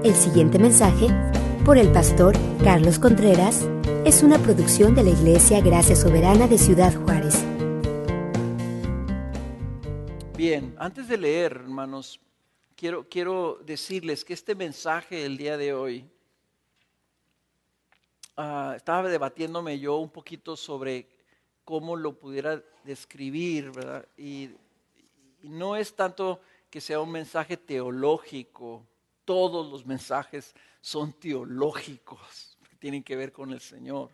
El siguiente mensaje, por el pastor Carlos Contreras, es una producción de la Iglesia Gracia Soberana de Ciudad Juárez. Bien, antes de leer, hermanos, quiero decirles que este mensaje del día de hoy, estaba debatiéndome yo un poquito sobre cómo lo pudiera describir, ¿verdad? Y no es tanto que sea un mensaje teológico, todos los mensajes son teológicos, que tienen que ver con el Señor,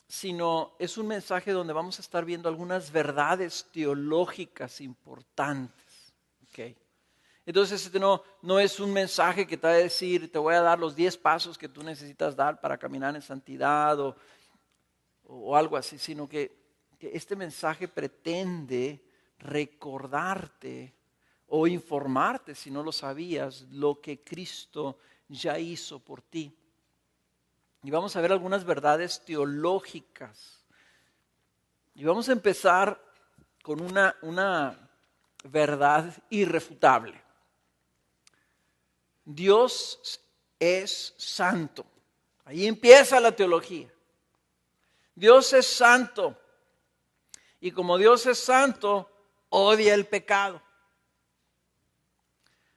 sino es un mensaje donde vamos a estar viendo algunas verdades teológicas importantes, ¿ok? Entonces no es un mensaje que te va a decir, te voy a dar los 10 pasos que tú necesitas dar para caminar en santidad o algo así, sino que este mensaje pretende recordarte o informarte, si no lo sabías, lo que Cristo ya hizo por ti. Y vamos a ver algunas verdades teológicas. Y vamos a empezar con una verdad irrefutable. Dios es santo. Ahí empieza la teología. Dios es santo. Y como Dios es santo, odia el pecado.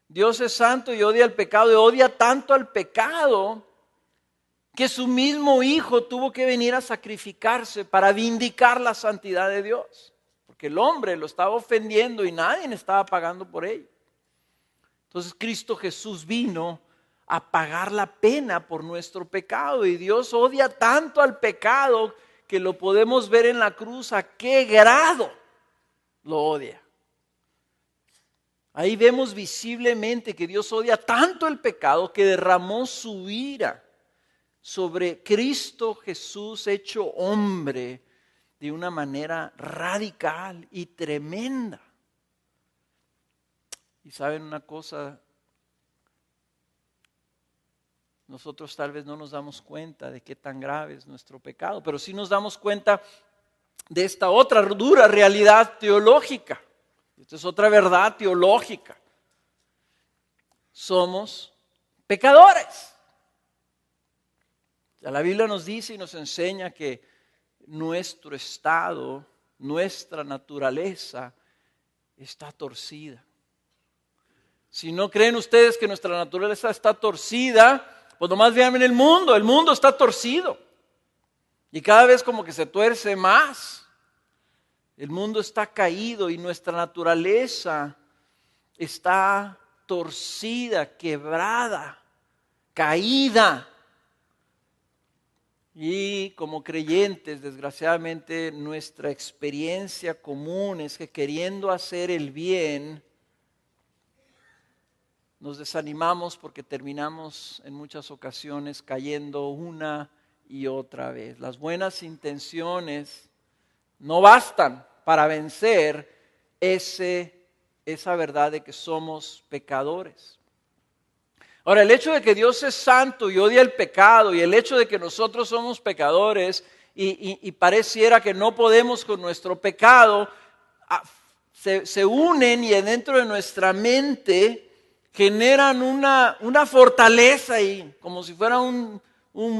Dios es santo y odia el pecado, y odia tanto al pecado que su mismo Hijo tuvo que venir a sacrificarse para vindicar la santidad de Dios. Porque el hombre lo estaba ofendiendo y nadie estaba pagando por ello. Entonces Cristo Jesús vino a pagar la pena por nuestro pecado, y Dios odia tanto al pecado que lo podemos ver en la cruz a qué grado lo odia. Ahí vemos visiblemente que Dios odia tanto el pecado que derramó su ira sobre Cristo Jesús hecho hombre de una manera radical y tremenda. Y saben una cosa, nosotros tal vez no nos damos cuenta de qué tan grave es nuestro pecado, pero sí nos damos cuenta de esta otra dura realidad teológica. Esta es otra verdad teológica. Somos pecadores. La Biblia nos dice y nos enseña que nuestro estado, nuestra naturaleza está torcida. Si no creen ustedes que nuestra naturaleza está torcida, pues nomás vean en el mundo está torcido. Y cada vez como que se tuerce más. El mundo está caído y nuestra naturaleza está torcida, quebrada, caída. Y como creyentes, desgraciadamente, nuestra experiencia común es que queriendo hacer el bien, nos desanimamos porque terminamos en muchas ocasiones cayendo una y otra vez. Las buenas intenciones no bastan para vencer esa verdad de que somos pecadores. Ahora, el hecho de que Dios es santo y odia el pecado, y el hecho de que nosotros somos pecadores y pareciera que no podemos con nuestro pecado, se unen y dentro de nuestra mente generan una fortaleza ahí, como si fuera un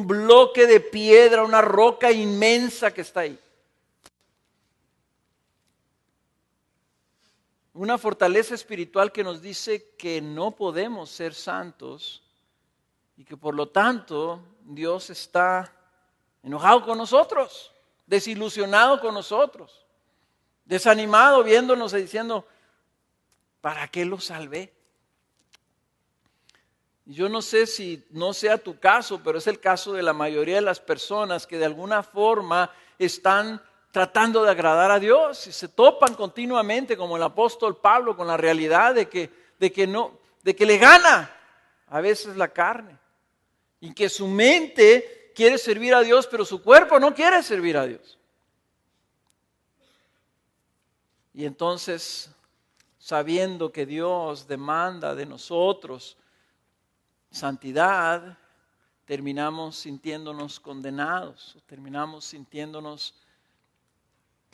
bloque de piedra, una roca inmensa que está ahí. Una fortaleza espiritual que nos dice que no podemos ser santos y que por lo tanto Dios está enojado con nosotros, desilusionado con nosotros, desanimado viéndonos y diciendo, ¿para qué lo salvé? Yo no sé si no sea tu caso, pero es el caso de la mayoría de las personas que de alguna forma están tratando de agradar a Dios y se topan continuamente, como el apóstol Pablo, con la realidad de que le gana a veces la carne y que su mente quiere servir a Dios, pero su cuerpo no quiere servir a Dios. Y entonces, sabiendo que Dios demanda de nosotros santidad, terminamos sintiéndonos condenados, terminamos sintiéndonos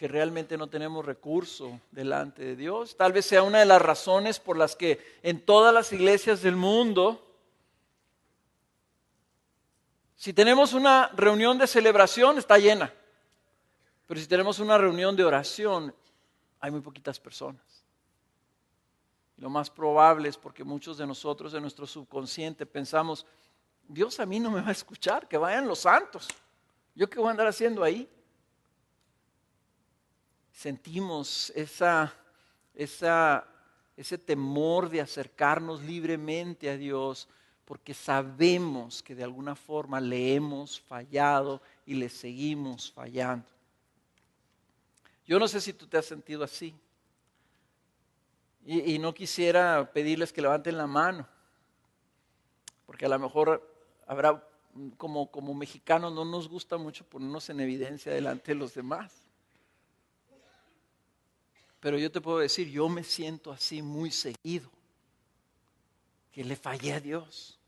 que realmente no tenemos recurso delante de Dios. Tal vez sea una de las razones por las que en todas las iglesias del mundo Si tenemos una reunión de celebración, está llena. Pero si tenemos una reunión de oración, hay muy poquitas personas. Lo más probable es porque muchos de nosotros en nuestro subconsciente pensamos, Dios a mí no me va a escuchar, que vayan los santos. ¿Yo qué voy a andar haciendo ahí? Sentimos ese temor de acercarnos libremente a Dios porque sabemos que de alguna forma le hemos fallado y le seguimos fallando. Yo no sé si tú te has sentido así. Y no quisiera pedirles que levanten la mano, porque a lo mejor habrá, como mexicanos no nos gusta mucho ponernos en evidencia delante de los demás. Pero yo te puedo decir, yo me siento así muy seguido, que le fallé a Dios,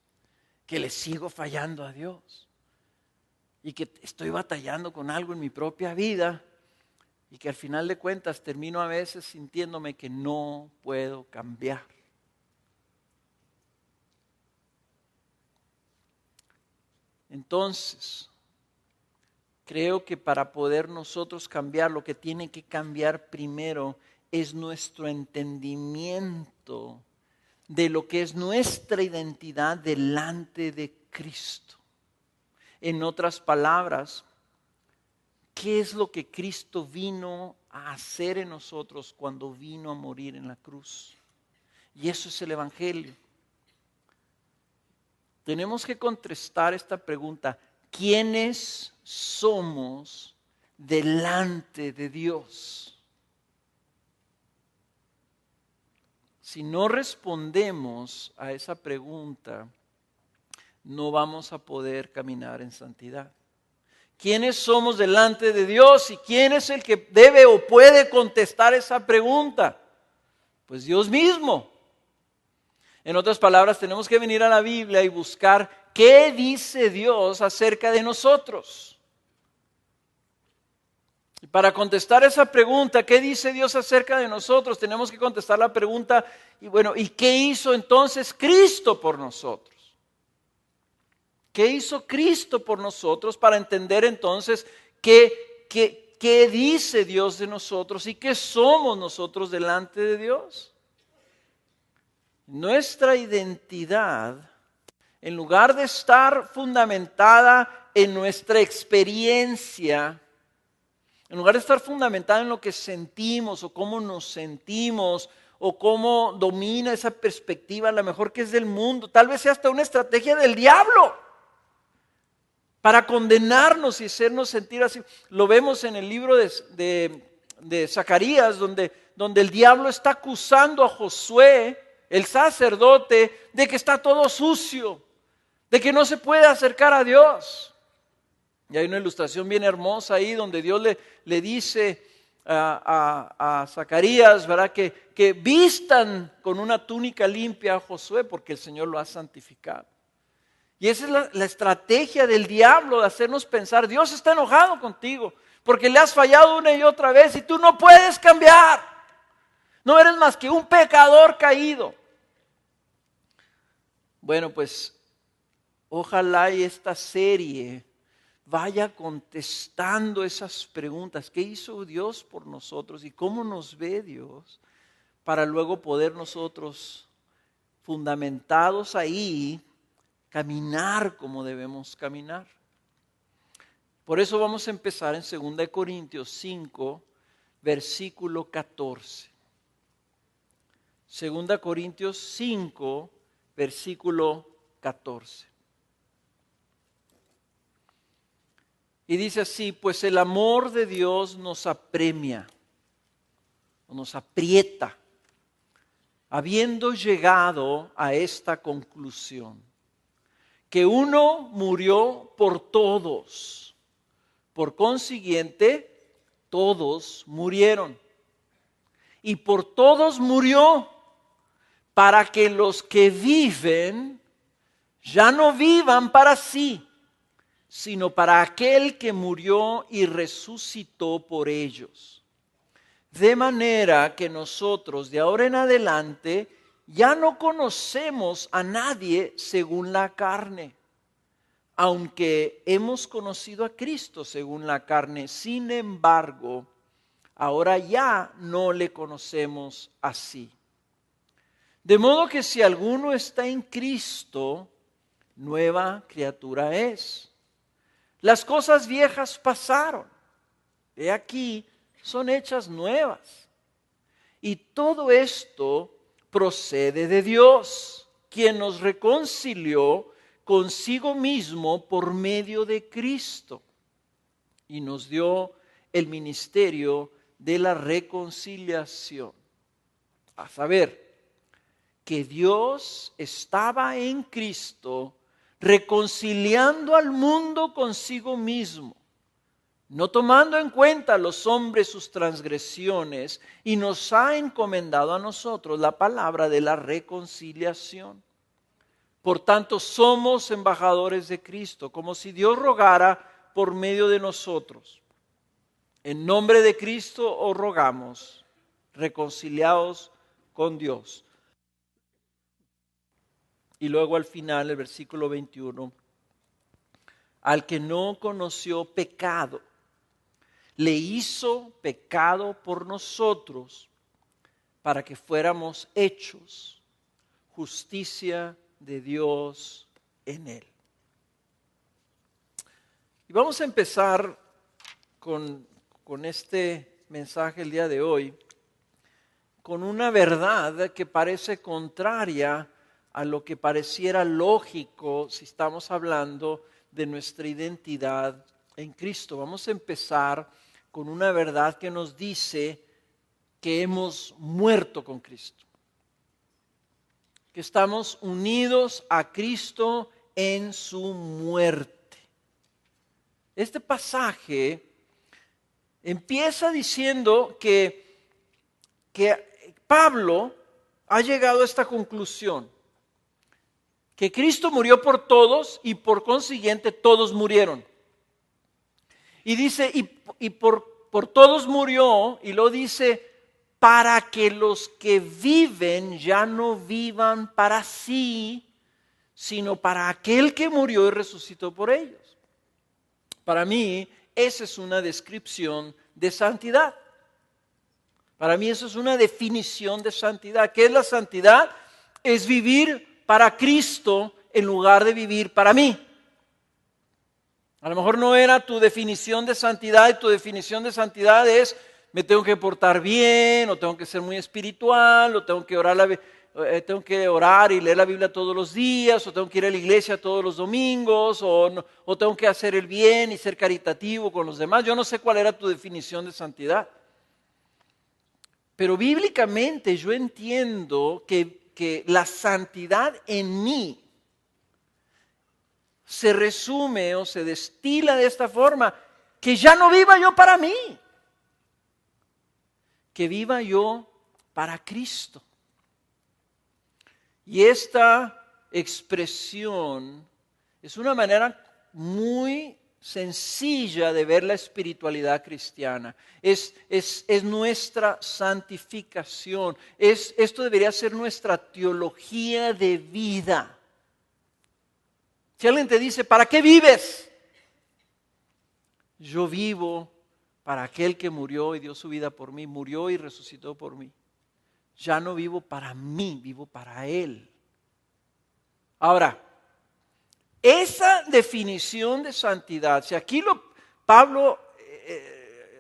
que le sigo fallando a Dios, y que estoy batallando con algo en mi propia vida, y que al final de cuentas termino a veces sintiéndome que no puedo cambiar. Entonces, creo que para poder nosotros cambiar, lo que tiene que cambiar primero es nuestro entendimiento de lo que es nuestra identidad delante de Cristo. En otras palabras, ¿qué es lo que Cristo vino a hacer en nosotros cuando vino a morir en la cruz? Y eso es el Evangelio. Tenemos que contestar esta pregunta: ¿quiénes somos delante de Dios? Si no respondemos a esa pregunta, no vamos a poder caminar en santidad. ¿Quiénes somos delante de Dios y quién es el que debe o puede contestar esa pregunta? Pues Dios mismo. En otras palabras, tenemos que venir a la Biblia y buscar qué dice Dios acerca de nosotros. Y para contestar esa pregunta, ¿qué dice Dios acerca de nosotros? Tenemos que contestar la pregunta, ¿y qué hizo entonces Cristo por nosotros? ¿Qué hizo Cristo por nosotros para entender entonces qué dice Dios de nosotros y qué somos nosotros delante de Dios? Nuestra identidad, en lugar de estar fundamentada en nuestra experiencia, en lugar de estar fundamentada en lo que sentimos o cómo nos sentimos o cómo domina esa perspectiva, a lo mejor que es del mundo, tal vez sea hasta una estrategia del diablo para condenarnos y hacernos sentir así. Lo vemos en el libro de Zacarías, donde el diablo está acusando a Josué, el sacerdote, de que está todo sucio, de que no se puede acercar a Dios. Y hay una ilustración bien hermosa ahí donde Dios le dice a Zacarías, ¿verdad? Que vistan con una túnica limpia a Josué porque el Señor lo ha santificado. Y esa es la estrategia del diablo, de hacernos pensar, Dios está enojado contigo porque le has fallado una y otra vez y tú no puedes cambiar. No eres más que un pecador caído. Bueno, pues ojalá y esta serie vaya contestando esas preguntas. ¿Qué hizo Dios por nosotros y cómo nos ve Dios? Para luego poder nosotros, fundamentados ahí, caminar como debemos caminar. Por eso vamos a empezar en 2 Corintios 5, versículo 14. 2 Corintios 5, versículo 14. Y dice así: pues el amor de Dios nos apremia, o nos aprieta, habiendo llegado a esta conclusión, que uno murió por todos, por consiguiente, todos murieron. Y por todos murió, para que los que viven ya no vivan para sí, sino para aquel que murió y resucitó por ellos. De manera que nosotros de ahora en adelante ya no conocemos a nadie según la carne. aunque hemos conocido a Cristo según la carne, sin embargo, ahora ya no le conocemos así. De modo que si alguno está en Cristo, nueva criatura es. Las cosas viejas pasaron, he aquí, son hechas nuevas. Y todo esto procede de Dios, quien nos reconcilió consigo mismo por medio de Cristo y nos dio el ministerio de la reconciliación. A saber, que Dios estaba en Cristo reconciliando al mundo consigo mismo, no tomando en cuenta a los hombres sus transgresiones, y nos ha encomendado a nosotros la palabra de la reconciliación. Por tanto, somos embajadores de Cristo, como si Dios rogara por medio de nosotros. En nombre de Cristo os rogamos, reconciliaos con Dios. Y luego al final, el versículo 21, al que no conoció pecado, le hizo pecado por nosotros, para que fuéramos hechos justicia de Dios en él. Y vamos a empezar con este mensaje el día de hoy, con una verdad que parece contraria a lo que pareciera lógico si estamos hablando de nuestra identidad en Cristo. Vamos a empezar con una verdad que nos dice que hemos muerto con Cristo, que estamos unidos a Cristo en su muerte. Este pasaje empieza diciendo que Pablo ha llegado a esta conclusión, que Cristo murió por todos y por consiguiente todos murieron. Y dice, y por todos murió, y lo dice, para que los que viven ya no vivan para sí, sino para aquel que murió y resucitó por ellos. Para mí, esa es una descripción de santidad. Para mí, eso es una definición de santidad. ¿Qué es la santidad? Es vivir para Cristo en lugar de vivir para mí. A lo mejor no era tu definición de santidad, y tu definición de santidad es: me tengo que portar bien, o tengo que ser muy espiritual, o tengo que orar y leer la Biblia todos los días, o tengo que ir a la iglesia todos los domingos, o tengo que hacer el bien y ser caritativo con los demás. Yo no sé cuál era tu definición de santidad. Pero bíblicamente yo entiendo que la santidad en mí se resume o se destila de esta forma: que ya no viva yo para mí, que viva yo para Cristo. Y esta expresión es una manera muy sencilla de ver la espiritualidad cristiana. Es nuestra santificación. Esto debería ser nuestra teología de vida. Si alguien te dice: ¿para qué vives? Yo vivo para aquel que murió y dio su vida por mí, murió y resucitó por mí. Ya no vivo para mí, vivo para Él. Ahora, esa definición de santidad, si aquí Pablo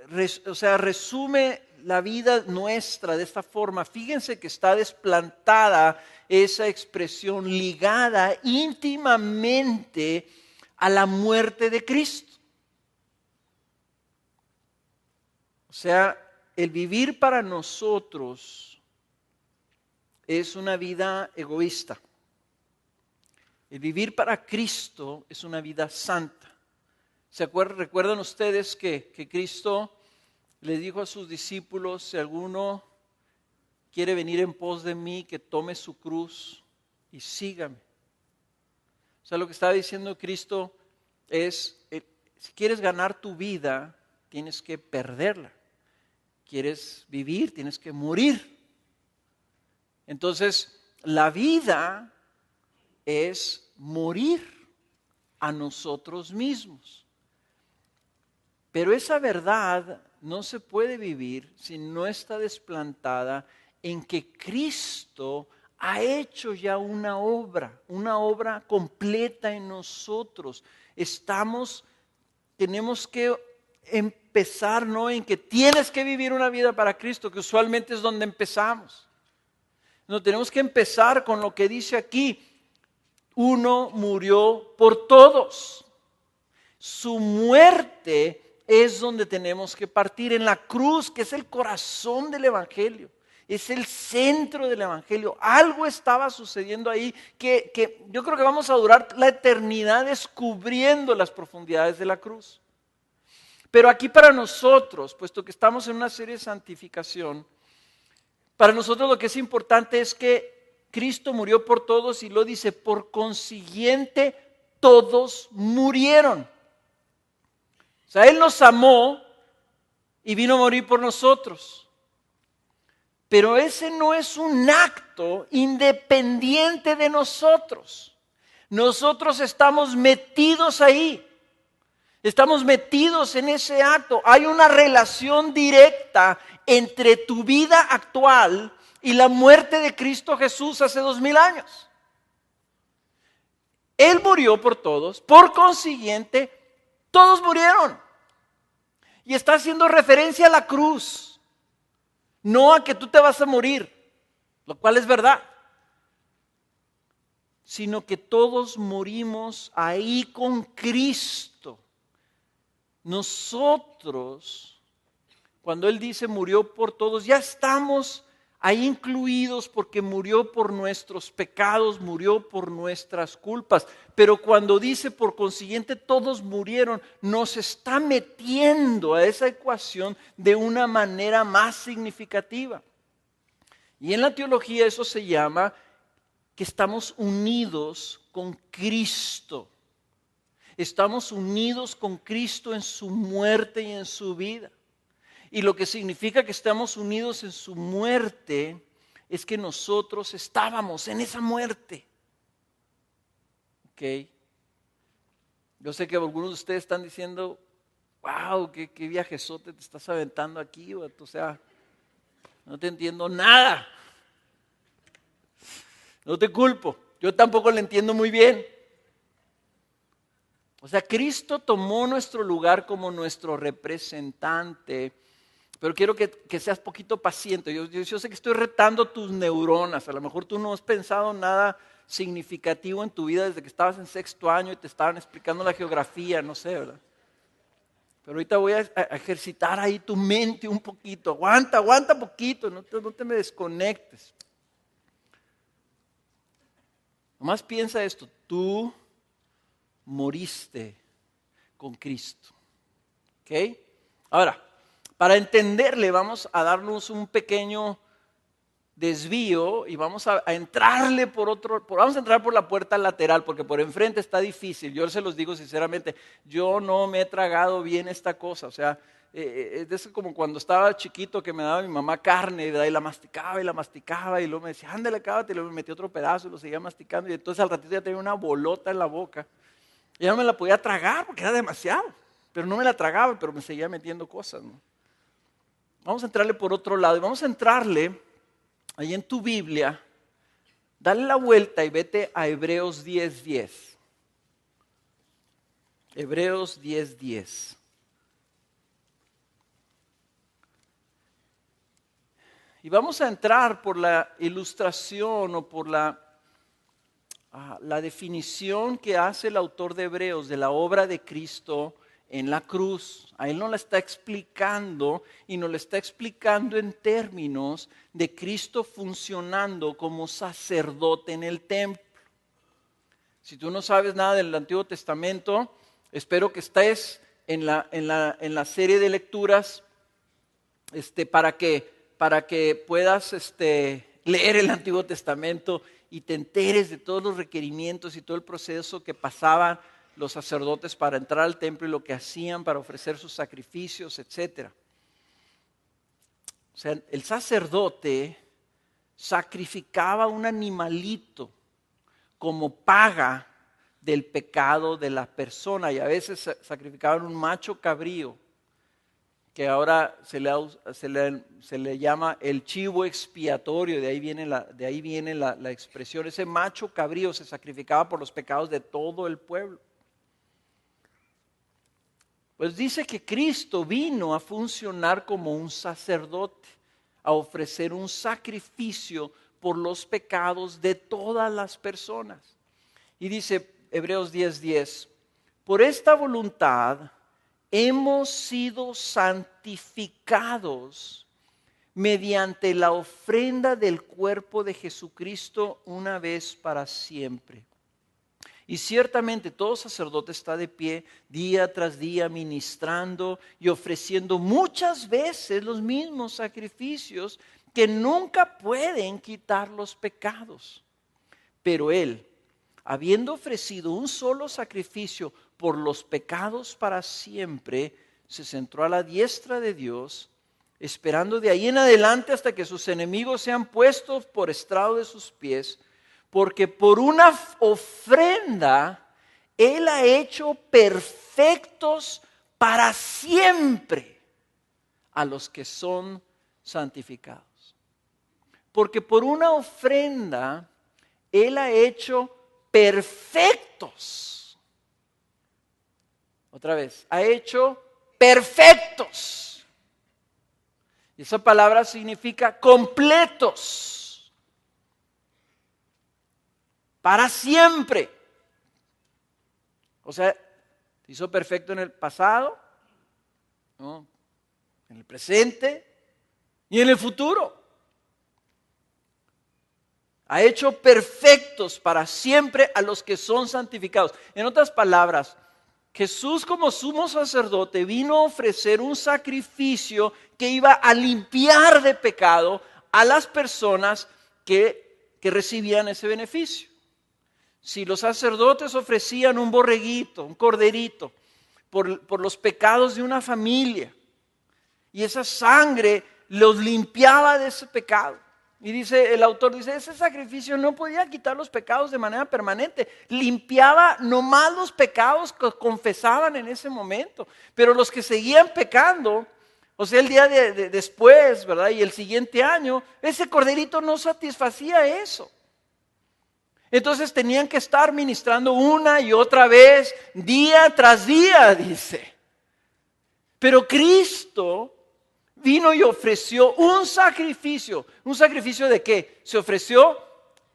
resume la vida nuestra de esta forma, fíjense que está desplantada esa expresión ligada íntimamente a la muerte de Cristo. O sea, el vivir para nosotros es una vida egoísta. El vivir para Cristo es una vida santa. ¿Recuerdan ustedes que Cristo le dijo a sus discípulos: si alguno quiere venir en pos de mí, que tome su cruz y sígame? O sea, lo que está diciendo Cristo es: si quieres ganar tu vida, tienes que perderla. Quieres vivir, tienes que morir. Entonces, la vida es morir a nosotros mismos. Pero esa verdad no se puede vivir si no está desplantada en que Cristo ha hecho ya una obra completa en nosotros. Tenemos que empezar, ¿no?, en que tienes que vivir una vida para Cristo, que usualmente es donde empezamos. No, tenemos que empezar con lo que dice aquí: uno murió por todos. Su muerte es donde tenemos que partir, en la cruz, que es el corazón del Evangelio. Es el centro del Evangelio. Algo estaba sucediendo ahí que yo creo que vamos a durar la eternidad descubriendo las profundidades de la cruz. Pero aquí para nosotros, puesto que estamos en una serie de santificación, para nosotros lo que es importante es que Cristo murió por todos, y lo dice: por consiguiente todos murieron. O sea, Él nos amó y vino a morir por nosotros. Pero ese no es un acto independiente de nosotros. Nosotros estamos metidos ahí. Estamos metidos en ese acto. Hay una relación directa entre tu vida actual y la muerte de Cristo Jesús hace 2000 años. Él murió por todos, por consiguiente, todos murieron. Y está haciendo referencia a la cruz. No a que tú te vas a morir, lo cual es verdad, sino que todos morimos ahí con Cristo. Nosotros, cuando Él dice murió por todos, ya estamos ahí incluidos, porque murió por nuestros pecados, murió por nuestras culpas. Pero cuando dice por consiguiente todos murieron, nos está metiendo a esa ecuación de una manera más significativa. Y en la teología eso se llama que estamos unidos con Cristo. Estamos unidos con Cristo en su muerte y en su vida. Y lo que significa que estamos unidos en su muerte es que nosotros estábamos en esa muerte. ¿Ok? Yo sé que algunos de ustedes están diciendo: wow, qué viajezote te estás aventando aquí, o sea, no te entiendo nada. No te culpo, yo tampoco lo entiendo muy bien. O sea, Cristo tomó nuestro lugar como nuestro representante. Pero quiero que seas poquito paciente. Yo sé que estoy retando tus neuronas. A lo mejor tú no has pensado nada significativo en tu vida desde que estabas en 6º año y te estaban explicando la geografía, no sé, ¿verdad? Pero ahorita voy a ejercitar ahí tu mente un poquito. Aguanta poquito, no te me desconectes. Nomás piensa esto: tú moriste con Cristo. ¿Ok? Ahora, para entenderle, vamos a darnos un pequeño desvío y vamos a entrarle vamos a entrar por la puerta lateral, porque por enfrente está difícil. Yo se los digo sinceramente, yo no me he tragado bien esta cosa. O sea, es como cuando estaba chiquito, que me daba mi mamá carne, ¿verdad? Y la masticaba y luego me decía: ándale, cábate, y luego me metí otro pedazo y lo seguía masticando, y entonces al ratito ya tenía una bolota en la boca. Y ya no me la podía tragar porque era demasiado, pero no me la tragaba, pero me seguía metiendo cosas, ¿no? Vamos a entrarle por otro lado y vamos a entrarle ahí en tu Biblia. Dale la vuelta y vete a Hebreos 10:10. Hebreos 10:10. Y vamos a entrar por la ilustración o por la definición que hace el autor de Hebreos de la obra de Cristo en la cruz. A Él nos la está explicando, y nos la está explicando en términos de Cristo funcionando como sacerdote en el templo. Si tú no sabes nada del Antiguo Testamento, espero que estés en la serie de lecturas para que puedas leer el Antiguo Testamento y te enteres de todos los requerimientos y todo el proceso que pasaban los sacerdotes para entrar al templo y lo que hacían para ofrecer sus sacrificios, etc. O sea, el sacerdote sacrificaba un animalito como paga del pecado de la persona. Y a veces sacrificaban un macho cabrío, que ahora se le llama el chivo expiatorio. De ahí viene la expresión. Ese macho cabrío se sacrificaba por los pecados de todo el pueblo. Pues dice que Cristo vino a funcionar como un sacerdote, a ofrecer un sacrificio por los pecados de todas las personas. Y dice Hebreos 10:10, por esta voluntad hemos sido santificados mediante la ofrenda del cuerpo de Jesucristo una vez para siempre. Y ciertamente todo sacerdote está de pie día tras día ministrando y ofreciendo muchas veces los mismos sacrificios que nunca pueden quitar los pecados. Pero Él, habiendo ofrecido un solo sacrificio por los pecados para siempre, se sentó a la diestra de Dios, esperando de ahí en adelante hasta que sus enemigos sean puestos por estrado de sus pies. Porque por una ofrenda Él ha hecho perfectos para siempre a los que son santificados. Porque por una ofrenda Él ha hecho perfectos. Otra vez, ha hecho perfectos. Y esa palabra significa completos. Para siempre. O sea, se hizo perfecto en el pasado, ¿no?, en el presente y en el futuro. Ha hecho perfectos para siempre a los que son santificados. En otras palabras, Jesús como sumo sacerdote vino a ofrecer un sacrificio que iba a limpiar de pecado a las personas que recibían ese beneficio. Si los sacerdotes ofrecían un borreguito, un corderito, por los pecados de una familia, y esa sangre los limpiaba de ese pecado. Y dice el autor, ese sacrificio no podía quitar los pecados de manera permanente, limpiaba nomás los pecados que confesaban en ese momento, pero los que seguían pecando, o sea, el día después, ¿verdad?, y el siguiente año, ese corderito no satisfacía eso. Entonces tenían que estar ministrando una y otra vez, día tras día, dice. Pero Cristo vino y ofreció un sacrificio. ¿Un sacrificio de qué? Se ofreció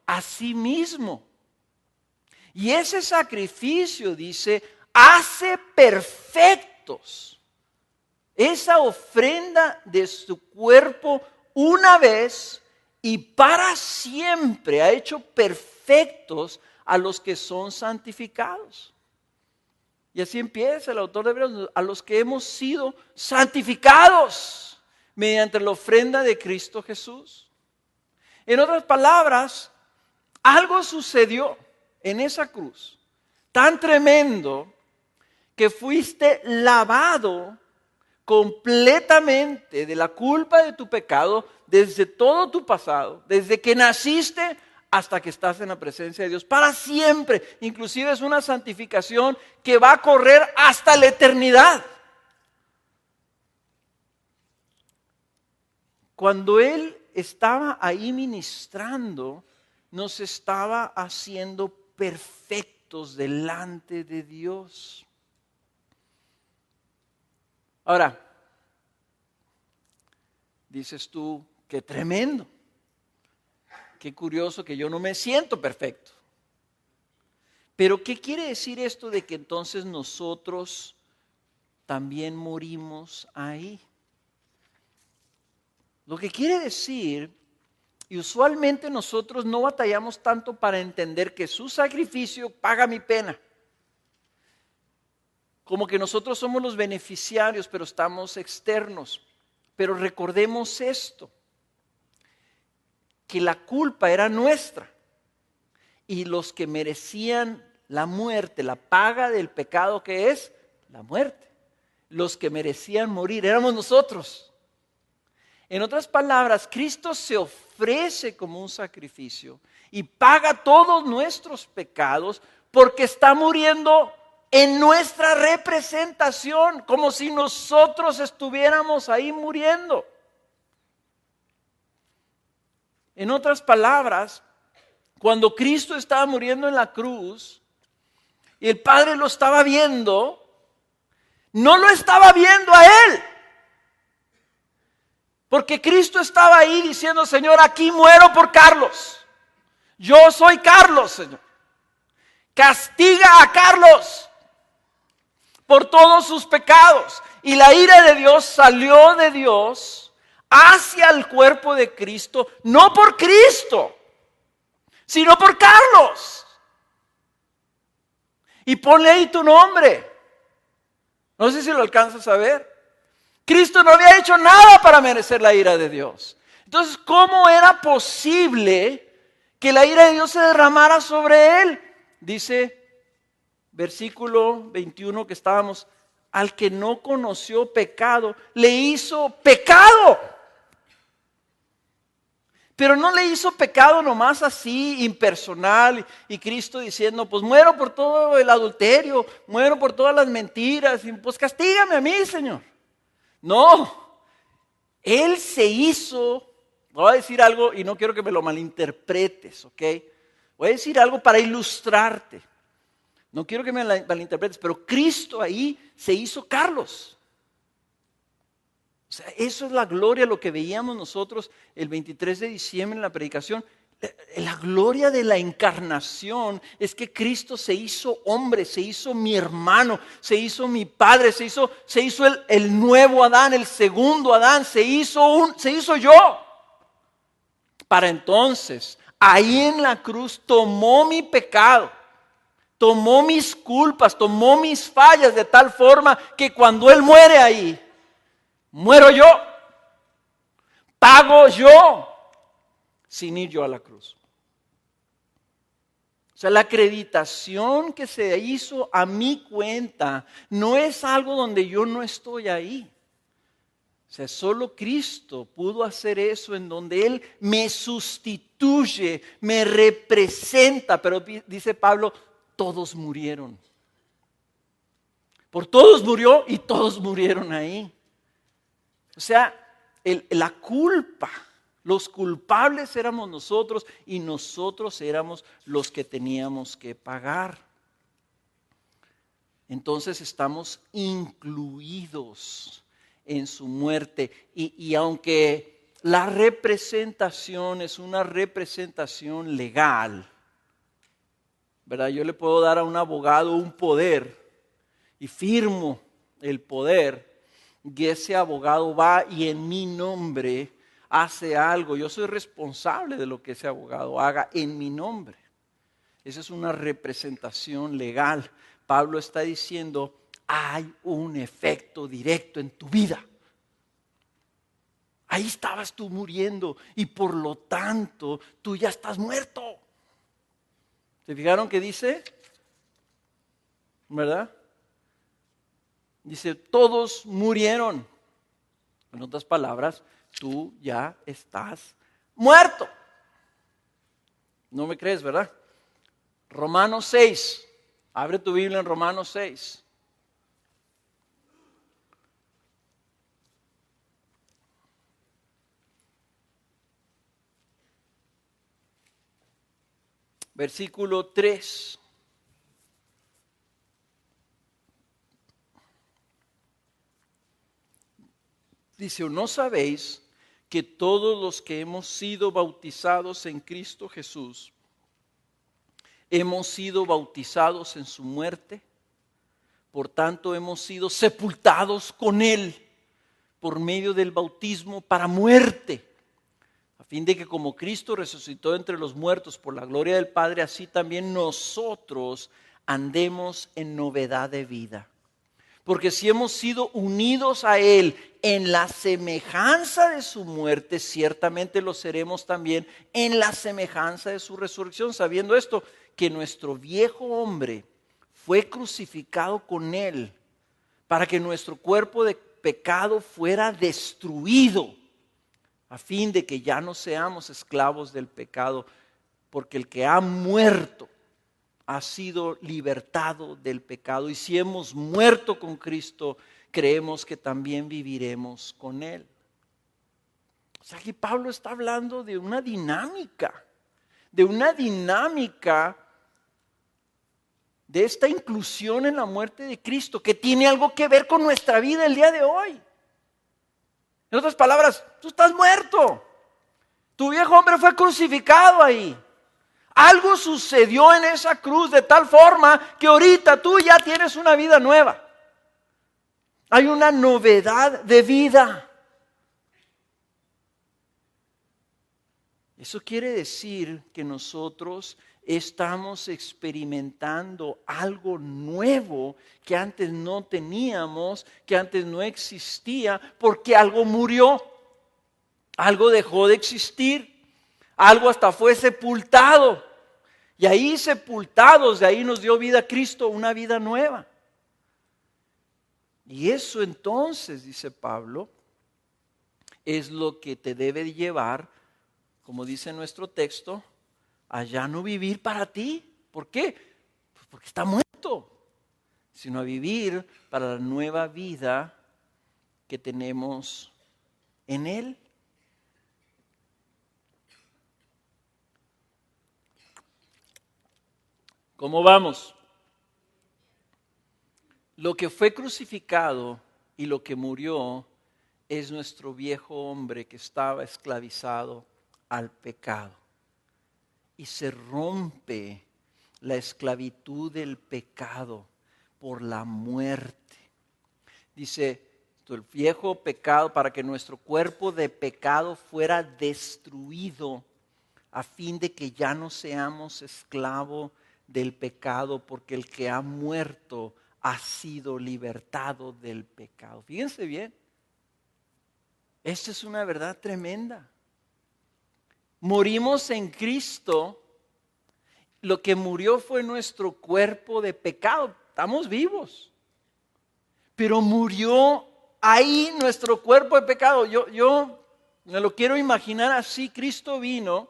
a sí mismo. Y ese sacrificio, dice, hace perfectos. Esa ofrenda de su cuerpo una vez y para siempre ha hecho perfectos a los que son santificados. Y así empieza el autor de Hebreos, a los que hemos sido santificados mediante la ofrenda de Cristo Jesús. En otras palabras, algo sucedió en esa cruz tan tremendo que fuiste lavado completamente de la culpa de tu pecado desde todo tu pasado, desde que naciste hasta que estás en la presencia de Dios para siempre. Inclusive es una santificación que va a correr hasta la eternidad. Cuando Él estaba ahí ministrando, nos estaba haciendo perfectos delante de Dios. Ahora, dices tú, qué tremendo. Qué curioso que yo no me siento perfecto. Pero ¿qué quiere decir esto de que entonces nosotros también morimos ahí? Lo que quiere decir, y usualmente nosotros no batallamos tanto para entender que su sacrificio paga mi pena. Como que nosotros somos los beneficiarios, pero estamos externos. Pero recordemos esto, que la culpa era nuestra y los que merecían la muerte, la paga del pecado que es la muerte, los que merecían morir éramos nosotros. En otras palabras, Cristo se ofrece como un sacrificio y paga todos nuestros pecados porque está muriendo en nuestra representación, como si nosotros estuviéramos ahí muriendo. En otras palabras, cuando Cristo estaba muriendo en la cruz y el Padre lo estaba viendo, no lo estaba viendo a Él. Porque Cristo estaba ahí diciendo, Señor, aquí muero por Carlos. Yo soy Carlos, Señor. Castiga a Carlos por todos sus pecados. Y la ira de Dios salió de Dios hacia el cuerpo de Cristo, no por Cristo, sino por Carlos. Y ponle ahí tu nombre. No sé si lo alcanzas a ver. Cristo no había hecho nada para merecer la ira de Dios. Entonces, ¿cómo era posible que la ira de Dios se derramara sobre él? Dice versículo 21 que estábamos, al que no conoció pecado, le hizo pecado. Pero no le hizo pecado nomás así, impersonal, y Cristo diciendo, pues muero por todo el adulterio, muero por todas las mentiras, y pues castígame a mí, Señor. No, Él se hizo, voy a decir algo y no quiero que me lo malinterpretes, ¿ok? Voy a decir algo para ilustrarte. No quiero que me malinterpretes, pero Cristo ahí se hizo Carlos. O sea, eso es la gloria, lo que veíamos nosotros el 23 de diciembre en la predicación. La gloria de la encarnación es que Cristo se hizo hombre, se hizo mi hermano, se hizo mi padre, se hizo el nuevo Adán, el segundo Adán, se hizo yo. Para entonces, ahí en la cruz tomó mi pecado, tomó mis culpas, tomó mis fallas de tal forma que cuando Él muere ahí, muero yo, pago yo, sin ir yo a la cruz. O sea, la acreditación que se hizo a mi cuenta no es algo donde yo no estoy ahí. O sea, solo Cristo pudo hacer eso en donde Él me sustituye, me representa. Pero dice Pablo, todos murieron. Por todos murió y todos murieron ahí. O sea, la culpa, los culpables éramos nosotros y nosotros éramos los que teníamos que pagar. Entonces estamos incluidos en su muerte. Y aunque la representación es una representación legal, ¿verdad? Yo le puedo dar a un abogado un poder y firmo el poder. Y ese abogado va y en mi nombre hace algo. Yo soy responsable de lo que ese abogado haga en mi nombre. Esa es una representación legal. Pablo está diciendo, hay un efecto directo en tu vida. Ahí estabas tú muriendo y por lo tanto tú ya estás muerto. ¿Se fijaron qué dice? ¿Verdad? Dice, todos murieron. En otras palabras, tú ya estás muerto. No me crees, ¿verdad? Romanos 6. Abre tu Biblia en Romanos 6. Versículo 3. Dice, ¿o no sabéis que todos los que hemos sido bautizados en Cristo Jesús, hemos sido bautizados en su muerte? Por tanto, hemos sido sepultados con Él por medio del bautismo para muerte, a fin de que como Cristo resucitó entre los muertos por la gloria del Padre, así también nosotros andemos en novedad de vida. Porque si hemos sido unidos a Él en la semejanza de su muerte, ciertamente lo seremos también en la semejanza de su resurrección, sabiendo esto, que nuestro viejo hombre fue crucificado con Él, para que nuestro cuerpo de pecado fuera destruido, a fin de que ya no seamos esclavos del pecado, porque el que ha muerto ha sido libertado del pecado. Y si hemos muerto con Cristo, creemos que también viviremos con Él. O sea, aquí Pablo está hablando de una dinámica, de esta inclusión en la muerte de Cristo, que tiene algo que ver con nuestra vida el día de hoy. En otras palabras, tú estás muerto. Tu viejo hombre fue crucificado ahí. Algo sucedió en esa cruz de tal forma que ahorita tú ya tienes una vida nueva. Hay una novedad de vida. Eso quiere decir que nosotros estamos experimentando algo nuevo que antes no teníamos, que antes no existía, porque algo murió, algo dejó de existir, algo hasta fue sepultado. Y ahí sepultados, de ahí nos dio vida Cristo, una vida nueva. Y eso entonces, dice Pablo, es lo que te debe llevar, como dice nuestro texto, a ya no vivir para ti. ¿Por qué? Pues porque está muerto. Sino a vivir para la nueva vida que tenemos en Él. ¿Cómo vamos? Lo que fue crucificado y lo que murió es nuestro viejo hombre que estaba esclavizado al pecado. Y se rompe la esclavitud del pecado por la muerte. Dice, el viejo pecado, para que nuestro cuerpo de pecado fuera destruido, a fin de que ya no seamos esclavos del pecado, porque el que ha muerto ha sido libertado del pecado. Fíjense bien, esta es una verdad tremenda. Morimos en Cristo, lo que murió fue nuestro cuerpo de pecado, estamos vivos, pero murió ahí nuestro cuerpo de pecado. Yo me lo quiero imaginar así. Cristo vino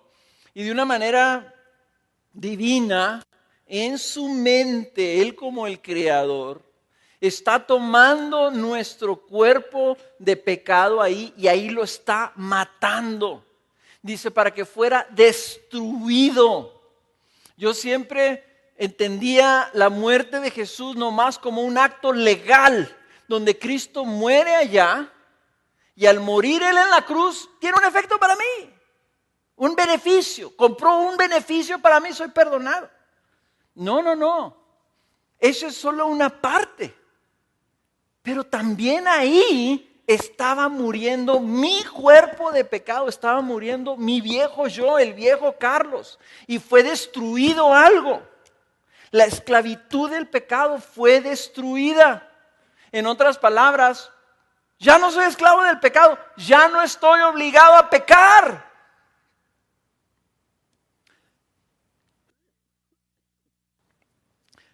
y de una manera divina, en su mente, Él como el Creador, está tomando nuestro cuerpo de pecado ahí y ahí lo está matando. Dice, para que fuera destruido. Yo siempre entendía la muerte de Jesús nomás como un acto legal, donde Cristo muere allá y al morir Él en la cruz tiene un efecto para mí, un beneficio, compró un beneficio para mí, soy perdonado. No, eso es solo una parte, pero también ahí estaba muriendo mi cuerpo de pecado, estaba muriendo mi viejo yo, el viejo Carlos, y fue destruido algo. La esclavitud del pecado fue destruida. En otras palabras, ya no soy esclavo del pecado, ya no estoy obligado a pecar.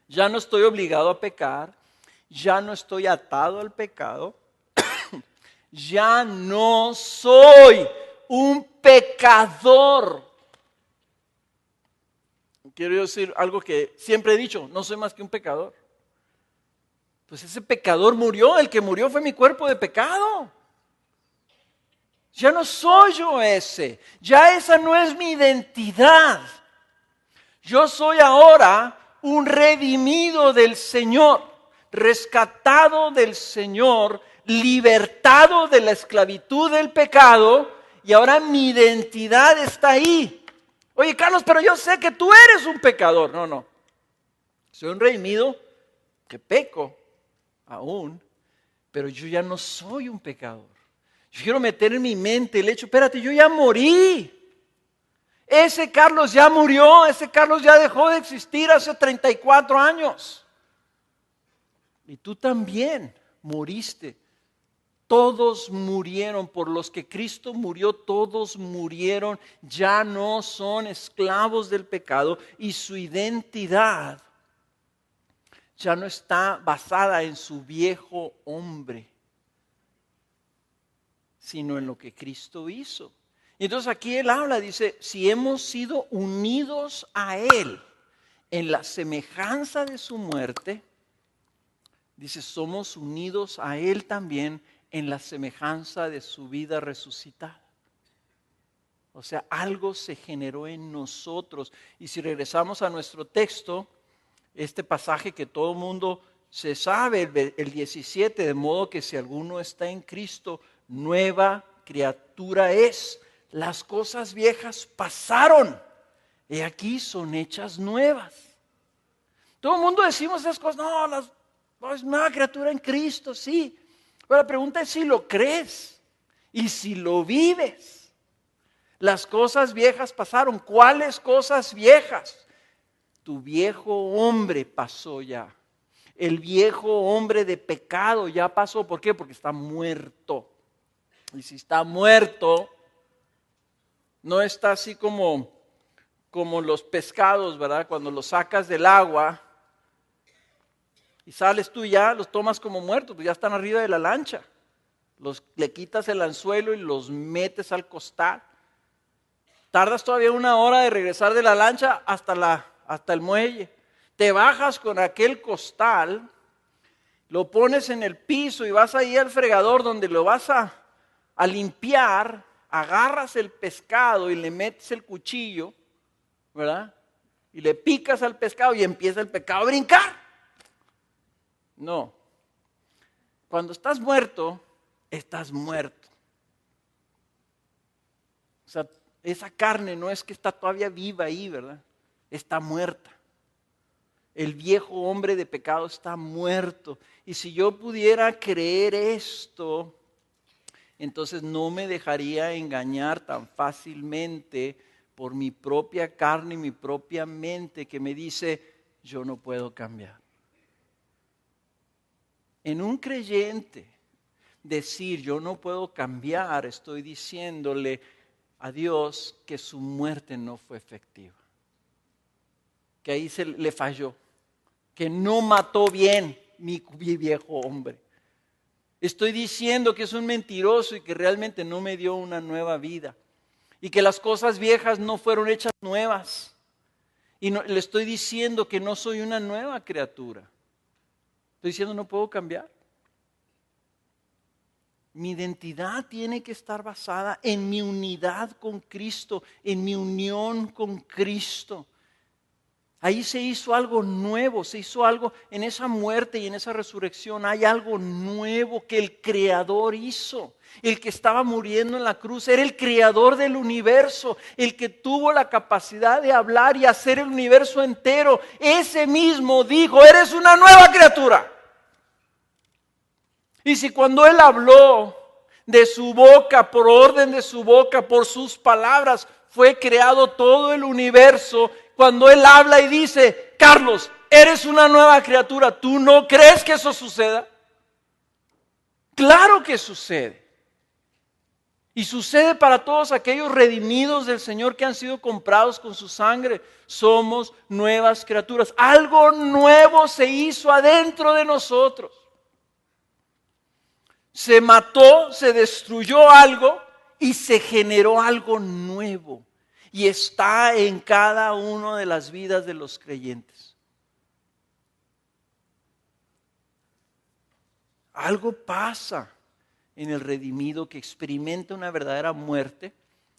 Ya no estoy obligado a pecar, ya no estoy atado al pecado, ya no soy un pecador. Quiero decir algo que siempre he dicho, no soy más que un pecador. Pues ese pecador murió, el que murió fue mi cuerpo de pecado. Ya no soy yo ese, ya esa no es mi identidad. Yo soy ahora un redimido del Señor, rescatado del Señor, libertado de la esclavitud del pecado, y ahora mi identidad está ahí. Oye, Carlos, pero yo sé que tú eres un pecador. No, soy un redimido que peco aún, pero yo ya no soy un pecador. Yo quiero meter en mi mente el hecho, espérate, yo ya morí. Ese Carlos ya murió, ese Carlos ya dejó de existir hace 34 años. Y tú también moriste. Todos murieron, por los que Cristo murió, todos murieron. Ya no son esclavos del pecado y su identidad ya no está basada en su viejo hombre, sino en lo que Cristo hizo. Entonces aquí él habla, dice, si hemos sido unidos a Él en la semejanza de su muerte, dice, somos unidos a Él también en la semejanza de su vida resucitada. O sea, algo se generó en nosotros. Y si regresamos a nuestro texto, este pasaje que todo el mundo se sabe, el 17, de modo que si alguno está en Cristo, nueva criatura es. Las cosas viejas pasaron, y aquí son hechas nuevas. Todo el mundo decimos esas cosas, no, es nueva criatura en Cristo, sí. Pero la pregunta es si lo crees y si lo vives. Las cosas viejas pasaron. ¿Cuáles cosas viejas? Tu viejo hombre pasó ya. El viejo hombre de pecado ya pasó. ¿Por qué? Porque está muerto. Y si está muerto, no está así como los pescados, ¿verdad? Cuando los sacas del agua y sales tú ya, los tomas como muertos, pues ya están arriba de la lancha. Le quitas el anzuelo y los metes al costal. Tardas todavía 1 hora de regresar de la lancha hasta el muelle. Te bajas con aquel costal, lo pones en el piso y vas ahí al fregador donde lo vas a limpiar, agarras el pescado y le metes el cuchillo, ¿verdad? Y le picas al pescado y empieza el pescado a brincar. No. Cuando estás muerto, estás muerto. O sea, esa carne no es que está todavía viva ahí, ¿verdad? Está muerta. El viejo hombre de pecado está muerto. Y si yo pudiera creer esto, entonces no me dejaría engañar tan fácilmente por mi propia carne y mi propia mente que me dice, yo no puedo cambiar. En un creyente, decir yo no puedo cambiar, estoy diciéndole a Dios que su muerte no fue efectiva, que ahí le falló, que no mató bien mi viejo hombre. Estoy diciendo que es un mentiroso y que realmente no me dio una nueva vida y que las cosas viejas no fueron hechas nuevas. Y le estoy diciendo que no soy una nueva criatura. Estoy diciendo no puedo cambiar. Mi identidad tiene que estar basada en mi unidad con Cristo, en mi unión con Cristo. Ahí se hizo algo nuevo, se hizo algo en esa muerte y en esa resurrección. Hay algo nuevo que el Creador hizo. El que estaba muriendo en la cruz era el Creador del universo, el que tuvo la capacidad de hablar y hacer el universo entero. Ese mismo dijo, eres una nueva criatura. Y si cuando Él habló de su boca, por orden de su boca, por sus palabras, fue creado todo el universo, cuando Él habla y dice, Carlos, eres una nueva criatura, ¿tú no crees que eso suceda? Claro que sucede. Y sucede para todos aquellos redimidos del Señor que han sido comprados con su sangre. Somos nuevas criaturas. Algo nuevo se hizo adentro de nosotros. Se mató, se destruyó algo y se generó algo nuevo. Y está en cada una de las vidas de los creyentes. Algo pasa en el redimido que experimenta una verdadera muerte,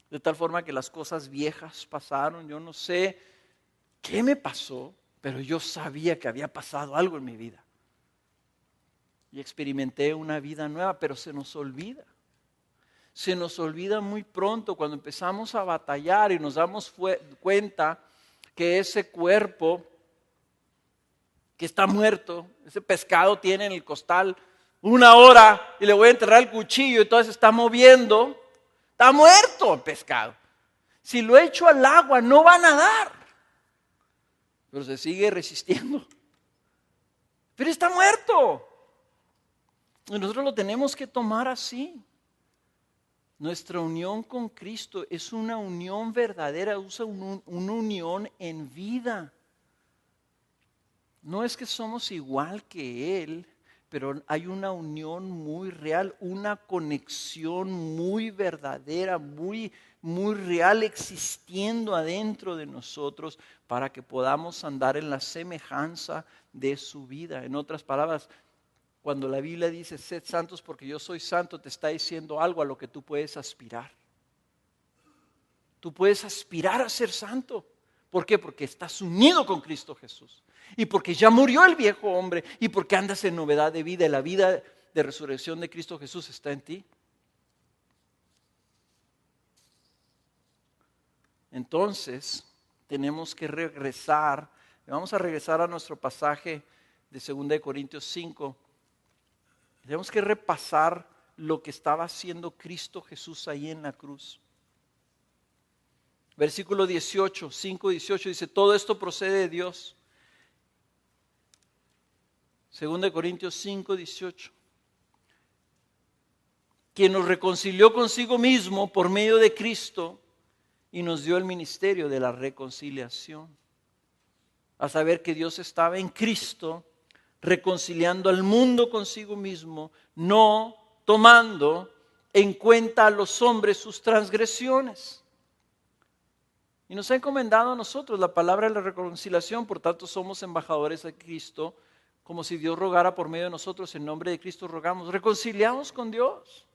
de tal forma que las cosas viejas pasaron. Yo no sé qué me pasó, pero yo sabía que había pasado algo en mi vida. Y experimenté una vida nueva, pero se nos olvida. Se nos olvida muy pronto cuando empezamos a batallar y nos damos cuenta que ese cuerpo que está muerto, ese pescado tiene en el costal 1 hora y le voy a enterrar el cuchillo y entonces está moviendo, está muerto el pescado. Si lo echo al agua no va a nadar, pero se sigue resistiendo. Pero está muerto. Y nosotros lo tenemos que tomar así. Nuestra unión con Cristo es una unión verdadera, es una unión en vida. No es que somos igual que Él, pero hay una unión muy real, una conexión muy verdadera, muy muy real existiendo adentro de nosotros para que podamos andar en la semejanza de su vida. En otras palabras, cuando la Biblia dice, sed santos porque yo soy santo, te está diciendo algo a lo que tú puedes aspirar. Tú puedes aspirar a ser santo. ¿Por qué? Porque estás unido con Cristo Jesús. Y porque ya murió el viejo hombre. Y porque andas en novedad de vida. Y la vida de resurrección de Cristo Jesús está en ti. Entonces, tenemos que regresar. Vamos a regresar a nuestro pasaje de 2 Corintios 5. Tenemos que repasar lo que estaba haciendo Cristo Jesús ahí en la cruz. Versículo 18, 5:18 dice, todo esto procede de Dios. 2 Corintios 5:18. Quien nos reconcilió consigo mismo por medio de Cristo y nos dio el ministerio de la reconciliación. A saber que Dios estaba en Cristo reconciliando al mundo consigo mismo, no tomando en cuenta a los hombres sus transgresiones. Y nos ha encomendado a nosotros la palabra de la reconciliación, por tanto somos embajadores de Cristo, como si Dios rogara por medio de nosotros, en nombre de Cristo rogamos, reconciliados con Dios.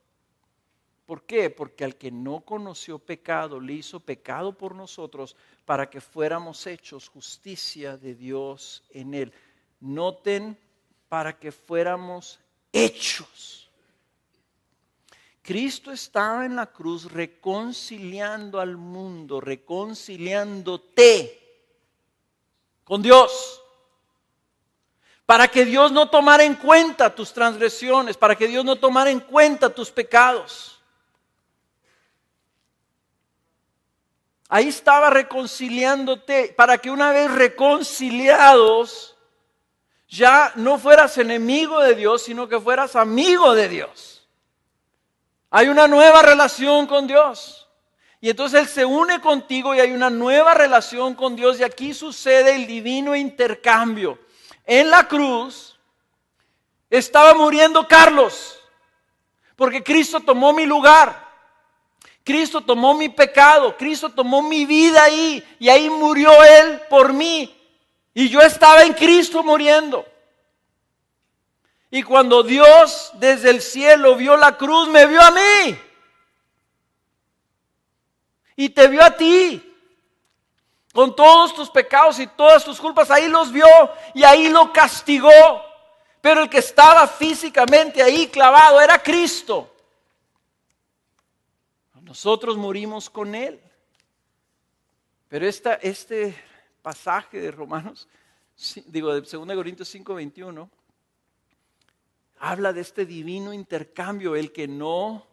¿Por qué? Porque al que no conoció pecado, le hizo pecado por nosotros, para que fuéramos hechos justicia de Dios en él. Noten, para que fuéramos hechos. Cristo estaba en la cruz reconciliando al mundo, reconciliándote con Dios. Para que Dios no tomara en cuenta tus transgresiones, para que Dios no tomara en cuenta tus pecados. Ahí estaba reconciliándote, para que una vez reconciliados, ya no fueras enemigo de Dios, sino que fueras amigo de Dios. Hay una nueva relación con Dios. Y entonces Él se une contigo y hay una nueva relación con Dios. Y aquí sucede el divino intercambio. En la cruz estaba muriendo Carlos, porque Cristo tomó mi lugar. Cristo tomó mi pecado. Cristo tomó mi vida ahí. Y ahí murió Él por mí. Y yo estaba en Cristo muriendo. Y cuando Dios desde el cielo vio la cruz, me vio a mí. Y te vio a ti. Con todos tus pecados y todas tus culpas, ahí los vio y ahí lo castigó. Pero el que estaba físicamente ahí clavado era Cristo. Nosotros morimos con Él. Pero este pasaje de Romanos, de 2 Corintios 5:21, habla de este divino intercambio. El que no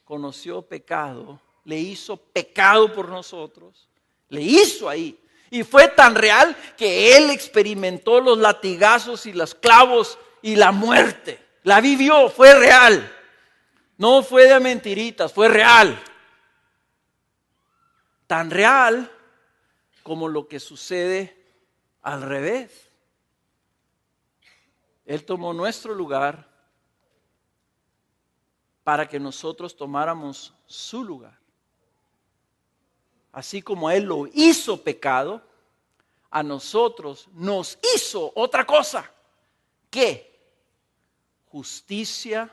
conoció pecado, le hizo pecado por nosotros. Le hizo ahí. Y fue tan real que Él experimentó los latigazos y los clavos y la muerte. La vivió, fue real. No fue de mentiritas, fue real. Tan real como lo que sucede al revés. Él tomó nuestro lugar para que nosotros tomáramos su lugar. Así como Él lo hizo pecado, a nosotros nos hizo otra cosa. ¿Qué? Justicia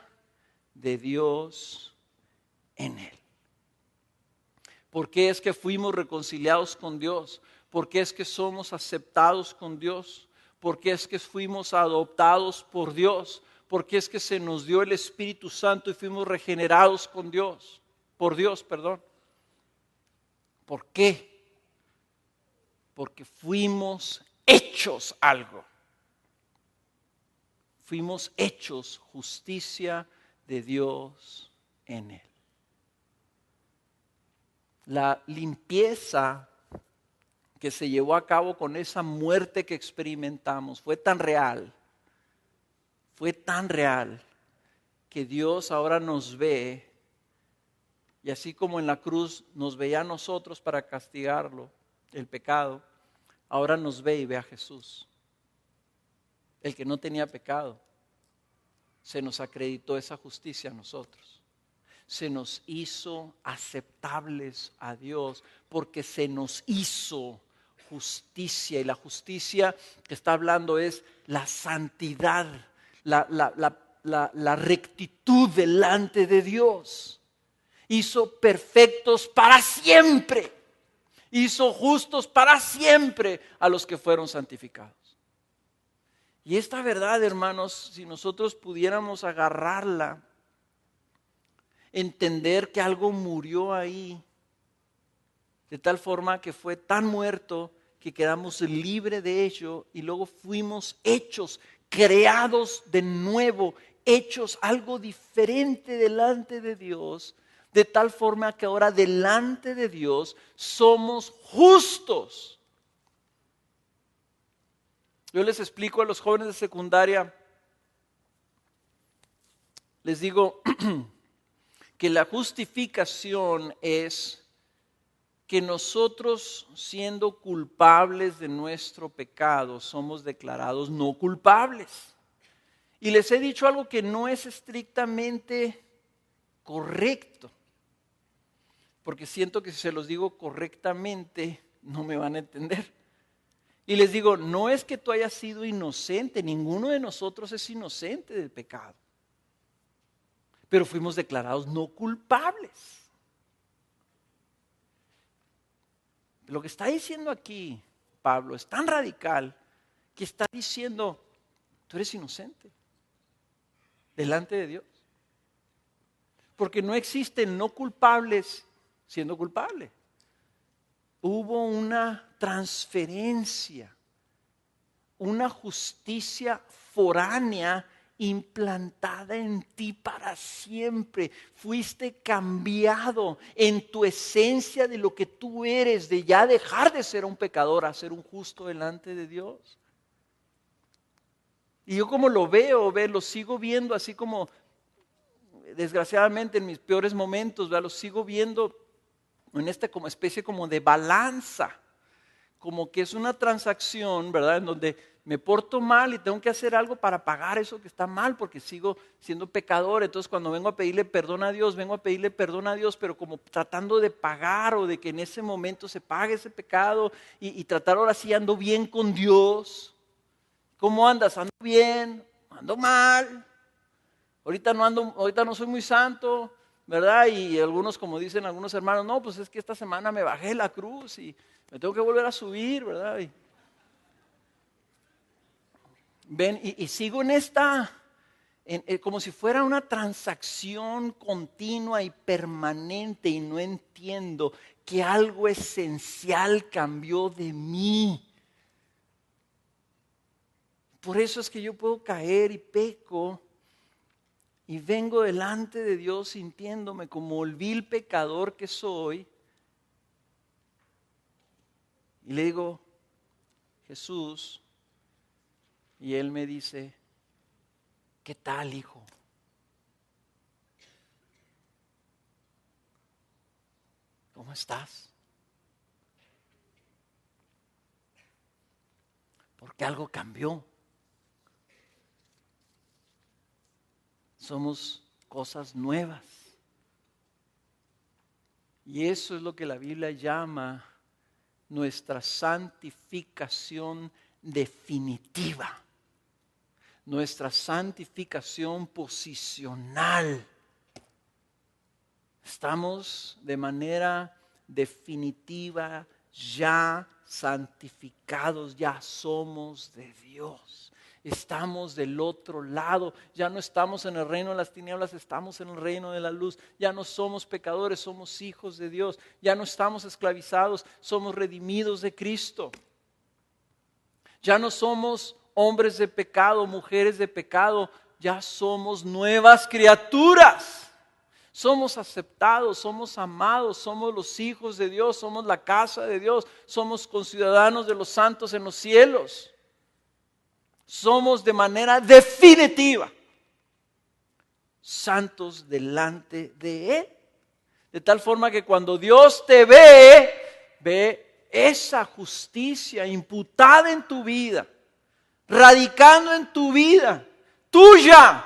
de Dios en Él. ¿Por qué es que fuimos reconciliados con Dios? ¿Por qué es que somos aceptados con Dios? ¿Por qué es que fuimos adoptados por Dios? ¿Por qué es que se nos dio el Espíritu Santo y fuimos regenerados con Dios? Por Dios, perdón. ¿Por qué? Porque fuimos hechos algo. Fuimos hechos justicia de Dios en Él. La limpieza que se llevó a cabo con esa muerte que experimentamos fue tan real, que Dios ahora nos ve, y así como en la cruz nos veía a nosotros para castigarlo, el pecado, ahora nos ve y ve a Jesús, el que no tenía pecado. Se nos acreditó esa justicia a nosotros. se nos hizo aceptables a Dios porque se nos hizo justicia. Y la justicia que está hablando es la santidad, la rectitud delante de Dios. Hizo perfectos para siempre. Hizo justos para siempre a los que fueron santificados. Y esta verdad, hermanos, si nosotros pudiéramos agarrarla, entender que algo murió ahí, de tal forma que fue tan muerto que quedamos libres de ello y luego fuimos hechos, creados de nuevo, hechos algo diferente delante de Dios, de tal forma que ahora delante de Dios somos justos. Yo les explico a los jóvenes de secundaria, les digo que la justificación es que nosotros, siendo culpables de nuestro pecado, somos declarados no culpables. Y les he dicho algo que no es estrictamente correcto, porque siento que si se los digo correctamente no me van a entender. Y les digo, no es que tú hayas sido inocente, ninguno de nosotros es inocente del pecado, pero fuimos declarados no culpables. Lo que está diciendo aquí Pablo es tan radical que está diciendo, tú eres inocente delante de Dios. Porque no existen no culpables siendo culpables. Hubo una transferencia, una justicia foránea implantada en ti para siempre. Fuiste cambiado en tu esencia de lo que tú eres, de ya dejar de ser un pecador a ser un justo delante de Dios. Y yo como lo lo sigo viendo así como, desgraciadamente en mis peores momentos, lo sigo viendo en esta como especie como de balanza, como que es una transacción, ¿verdad? En donde me porto mal y tengo que hacer algo para pagar eso que está mal porque sigo siendo pecador. Entonces cuando vengo a pedirle perdón a Dios, pero como tratando de pagar o de que en ese momento se pague ese pecado y tratar ahora sí ando bien con Dios. ¿Cómo andas? ¿Ando bien? ¿Ando mal? Ahorita no soy muy santo, ¿verdad? Y algunos, como dicen algunos hermanos, no, pues es que esta semana me bajé la cruz y me tengo que volver a subir, ¿verdad? Y sigo en esta, como si fuera una transacción continua y permanente y no entiendo que algo esencial cambió de mí. Por eso es que yo puedo caer y peco. Y vengo delante de Dios sintiéndome como el vil pecador que soy. Y le digo, Jesús, y Él me dice, ¿qué tal, hijo? ¿Cómo estás? Porque algo cambió. Somos cosas nuevas. Y eso es lo que la Biblia llama nuestra santificación definitiva. Nuestra santificación posicional. Estamos de manera definitiva ya santificados, ya somos de Dios. Estamos del otro lado, ya no estamos en el reino de las tinieblas, estamos en el reino de la luz. Ya no somos pecadores, somos hijos de Dios. Ya no estamos esclavizados, somos redimidos de Cristo. Ya no somos hombres de pecado, mujeres de pecado, ya somos nuevas criaturas. Somos aceptados, somos amados, somos los hijos de Dios, somos la casa de Dios, somos conciudadanos de los santos en los cielos. Somos de manera definitiva santos delante de Él. De tal forma que cuando Dios te ve esa justicia imputada en tu vida, radicando en tu vida, tuya.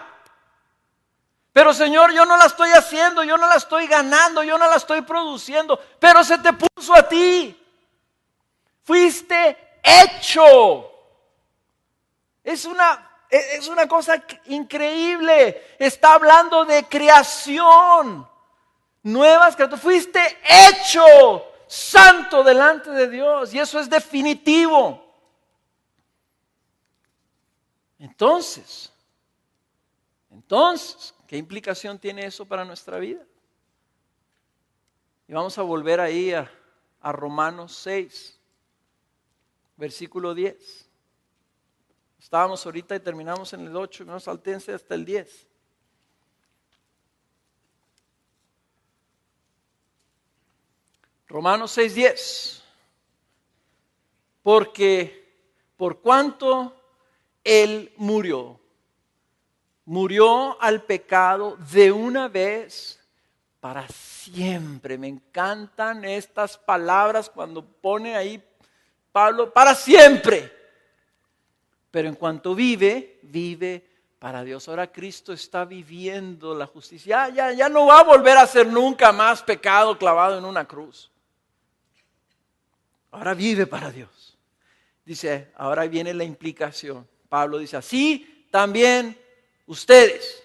Pero Señor, yo no la estoy haciendo, yo no la estoy ganando, yo no la estoy produciendo, pero se te puso a ti. Fuiste hecho. Es una cosa increíble. Está hablando de creación. Nuevas criaturas. Fuiste hecho santo delante de Dios. Y eso es definitivo. Entonces, ¿qué implicación tiene eso para nuestra vida? Y vamos a volver ahí a Romanos 6, versículo 10. Estábamos ahorita y terminamos en el 8, no saltense hasta el 10. Romanos 6, 10. Porque por cuanto Él murió al pecado de una vez para siempre. Me encantan estas palabras cuando pone ahí Pablo, para siempre. Pero en cuanto vive para Dios. Ahora Cristo está viviendo la justicia. Ya no va a volver a hacer nunca más pecado clavado en una cruz. Ahora vive para Dios. Dice, ahora viene la implicación. Pablo dice, así también ustedes,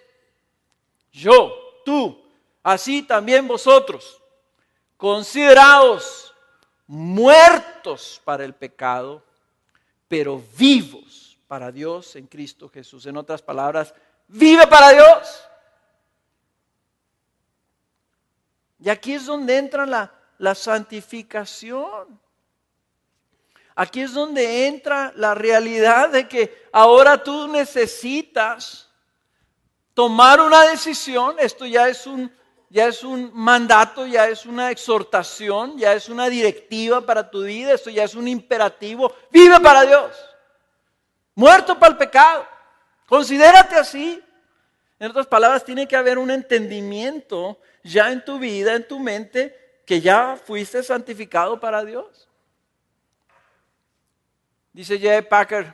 yo, tú, así también vosotros, considerados muertos para el pecado, pero vivos para Dios en Cristo Jesús. En otras palabras, vive para Dios. Y aquí es donde entra la santificación. Aquí es donde entra la realidad de que ahora tú necesitas tomar una decisión. Esto ya es un mandato, ya es una exhortación, ya es una directiva para tu vida. Esto ya es un imperativo. Vive para Dios. Muerto para el pecado. Considérate así. En otras palabras, tiene que haber un entendimiento ya en tu vida, en tu mente, que ya fuiste santificado para Dios. Dice J. Packer,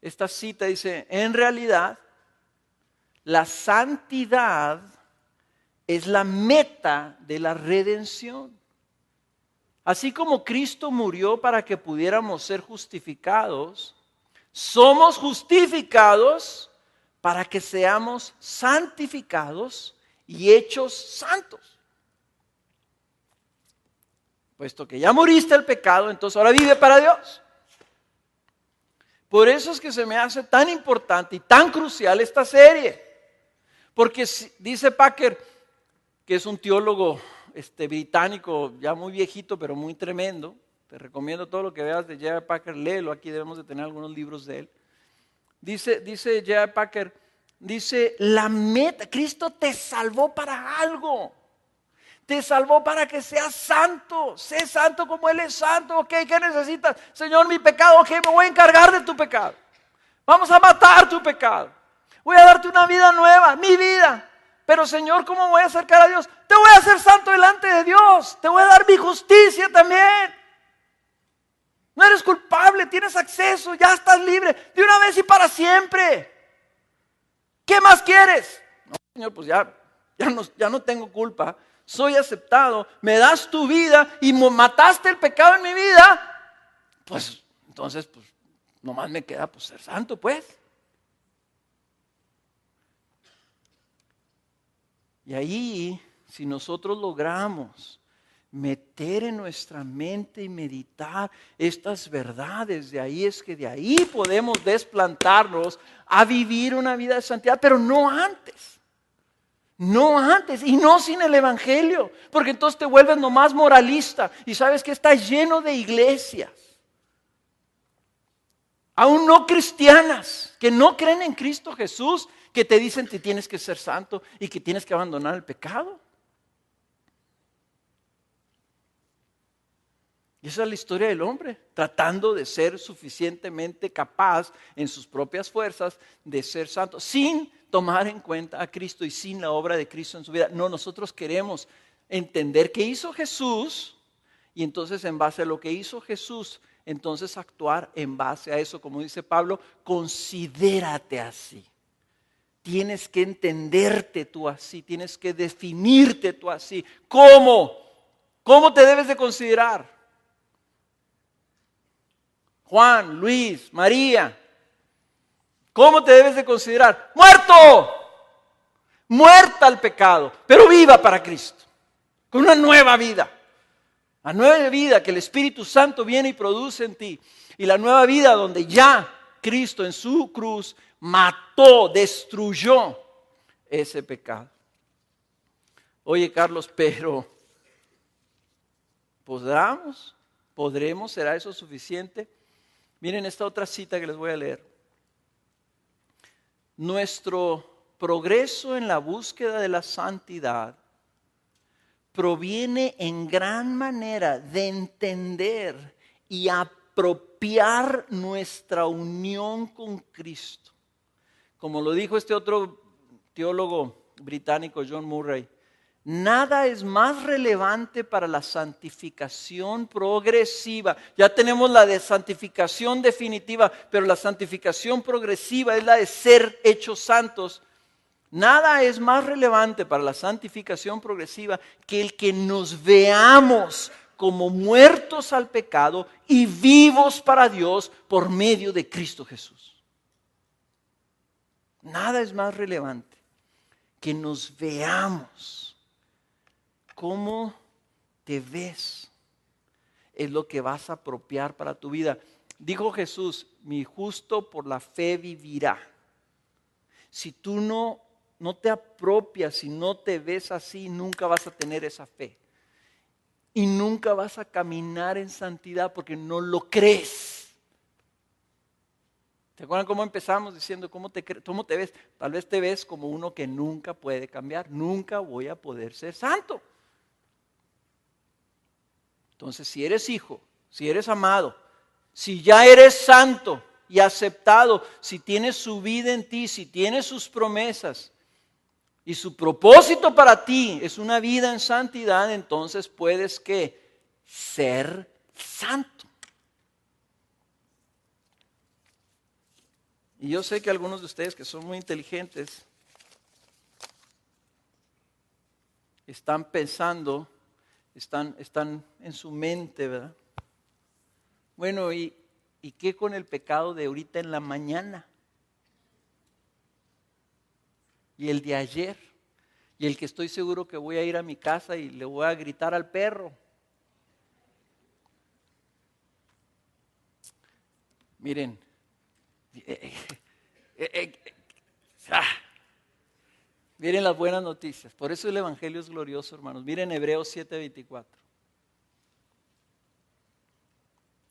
esta cita dice, en realidad, la santidad es la meta de la redención. Así como Cristo murió para que pudiéramos ser justificados, somos justificados para que seamos santificados y hechos santos. Puesto que ya moriste el pecado, entonces ahora vive para Dios. Por eso es que se me hace tan importante y tan crucial esta serie. Porque dice Packer, que es un teólogo británico, ya muy viejito, pero muy tremendo. Te recomiendo todo lo que veas de J. Packer, léelo, aquí debemos de tener algunos libros de él. Dice J. Packer, dice, la meta, Cristo te salvó para algo. Te salvó para que seas santo. Sé santo como Él es santo. Ok, ¿qué necesitas? Señor, mi pecado, ok, me voy a encargar de tu pecado. Vamos a matar tu pecado. Voy a darte una vida nueva, mi vida. Pero Señor, ¿cómo voy a acercar a Dios? Te voy a hacer santo delante de Dios. Te voy a dar mi justicia también. No eres culpable, tienes acceso, ya estás libre. De una vez y para siempre. ¿Qué más quieres? No, Señor, pues ya no tengo culpa. Soy aceptado, me das tu vida y mataste el pecado en mi vida, pues entonces nomás me queda ser santo pues. Y ahí, si nosotros logramos meter en nuestra mente y meditar estas verdades, de ahí podemos desplantarnos a vivir una vida de santidad, pero no antes. No antes y no sin el evangelio, porque entonces te vuelves nomás moralista y sabes que está lleno de iglesias, aún no cristianas, que no creen en Cristo Jesús, que te dicen que tienes que ser santo y que tienes que abandonar el pecado. Y esa es la historia del hombre, tratando de ser suficientemente capaz en sus propias fuerzas de ser santo, sin tomar en cuenta a Cristo y sin la obra de Cristo en su vida. No, nosotros queremos entender qué hizo Jesús y entonces en base a lo que hizo Jesús, entonces actuar en base a eso. Como dice Pablo, considérate así. tienes que entenderte tú así, tienes que definirte tú así. ¿Cómo? ¿Cómo te debes de considerar? Juan, Luis, María, ¿cómo te debes de considerar? ¡Muerto! Muerta al pecado, pero viva para Cristo, con una nueva vida. La nueva vida que el Espíritu Santo viene y produce en ti. Y la nueva vida donde ya Cristo en su cruz mató, destruyó ese pecado. Oye, Carlos, pero ¿podremos? ¿Será eso suficiente? Miren esta otra cita que les voy a leer. Nuestro progreso en la búsqueda de la santidad proviene en gran manera de entender y apropiar nuestra unión con Cristo. Como lo dijo este otro teólogo británico, John Murray, nada es más relevante para la santificación progresiva. Ya tenemos la de santificación definitiva, pero la santificación progresiva es la de ser hechos santos. Nada es más relevante para la santificación progresiva que el que nos veamos como muertos al pecado y vivos para Dios por medio de Cristo Jesús. Nada es más relevante que nos veamos. ¿Cómo te ves? Es lo que vas a apropiar para tu vida. Dijo Jesús, mi justo por la fe vivirá. Si tú no te apropias, si no te ves así, nunca vas a tener esa fe. Y nunca vas a caminar en santidad porque no lo crees. ¿Te acuerdan cómo empezamos diciendo cómo te ves? Tal vez te ves como uno que nunca puede cambiar. Nunca voy a poder ser santo. Entonces, si eres hijo, si eres amado, si ya eres santo y aceptado, si tienes su vida en ti, si tienes sus promesas y su propósito para ti es una vida en santidad, entonces puedes ¿qué? Ser santo. Y yo sé que algunos de ustedes que son muy inteligentes están pensando, están en su mente, ¿verdad? Bueno, ¿y qué con el pecado de ahorita en la mañana? Y el de ayer, y el que estoy seguro que voy a ir a mi casa y le voy a gritar al perro. Miren, miren las buenas noticias. Por eso el Evangelio es glorioso, hermanos. Miren Hebreos 7:24.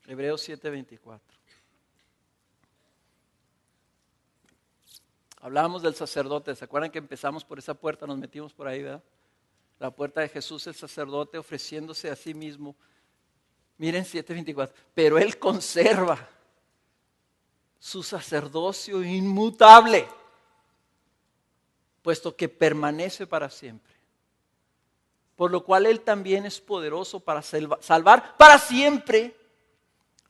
Hebreos 7:24. Hablábamos del sacerdote, ¿se acuerdan que empezamos por esa puerta, nos metimos por ahí, verdad? La puerta de Jesús, el sacerdote ofreciéndose a sí mismo. Miren 7:24, pero Él conserva su sacerdocio inmutable, puesto que permanece para siempre. Por lo cual Él también es poderoso para salvar para siempre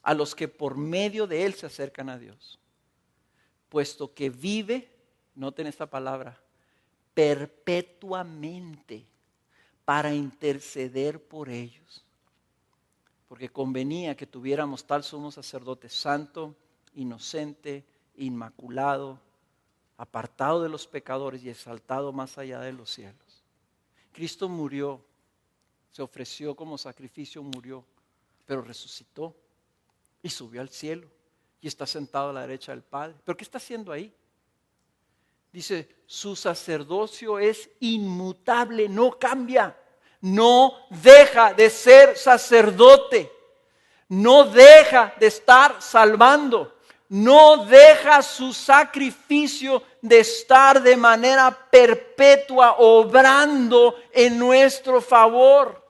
a los que por medio de Él se acercan a Dios. Puesto que vive, noten esta palabra, perpetuamente para interceder por ellos. Porque convenía que tuviéramos tal sumo sacerdote santo, inocente, inmaculado, apartado de los pecadores y exaltado más allá de los cielos. Cristo murió, se ofreció como sacrificio, murió, pero resucitó y subió al cielo y está sentado a la derecha del Padre. ¿Pero qué está haciendo ahí? Dice, su sacerdocio es inmutable, no cambia, no deja de ser sacerdote, no deja de estar salvando, no deja su sacrificio de estar de manera perpetua obrando en nuestro favor.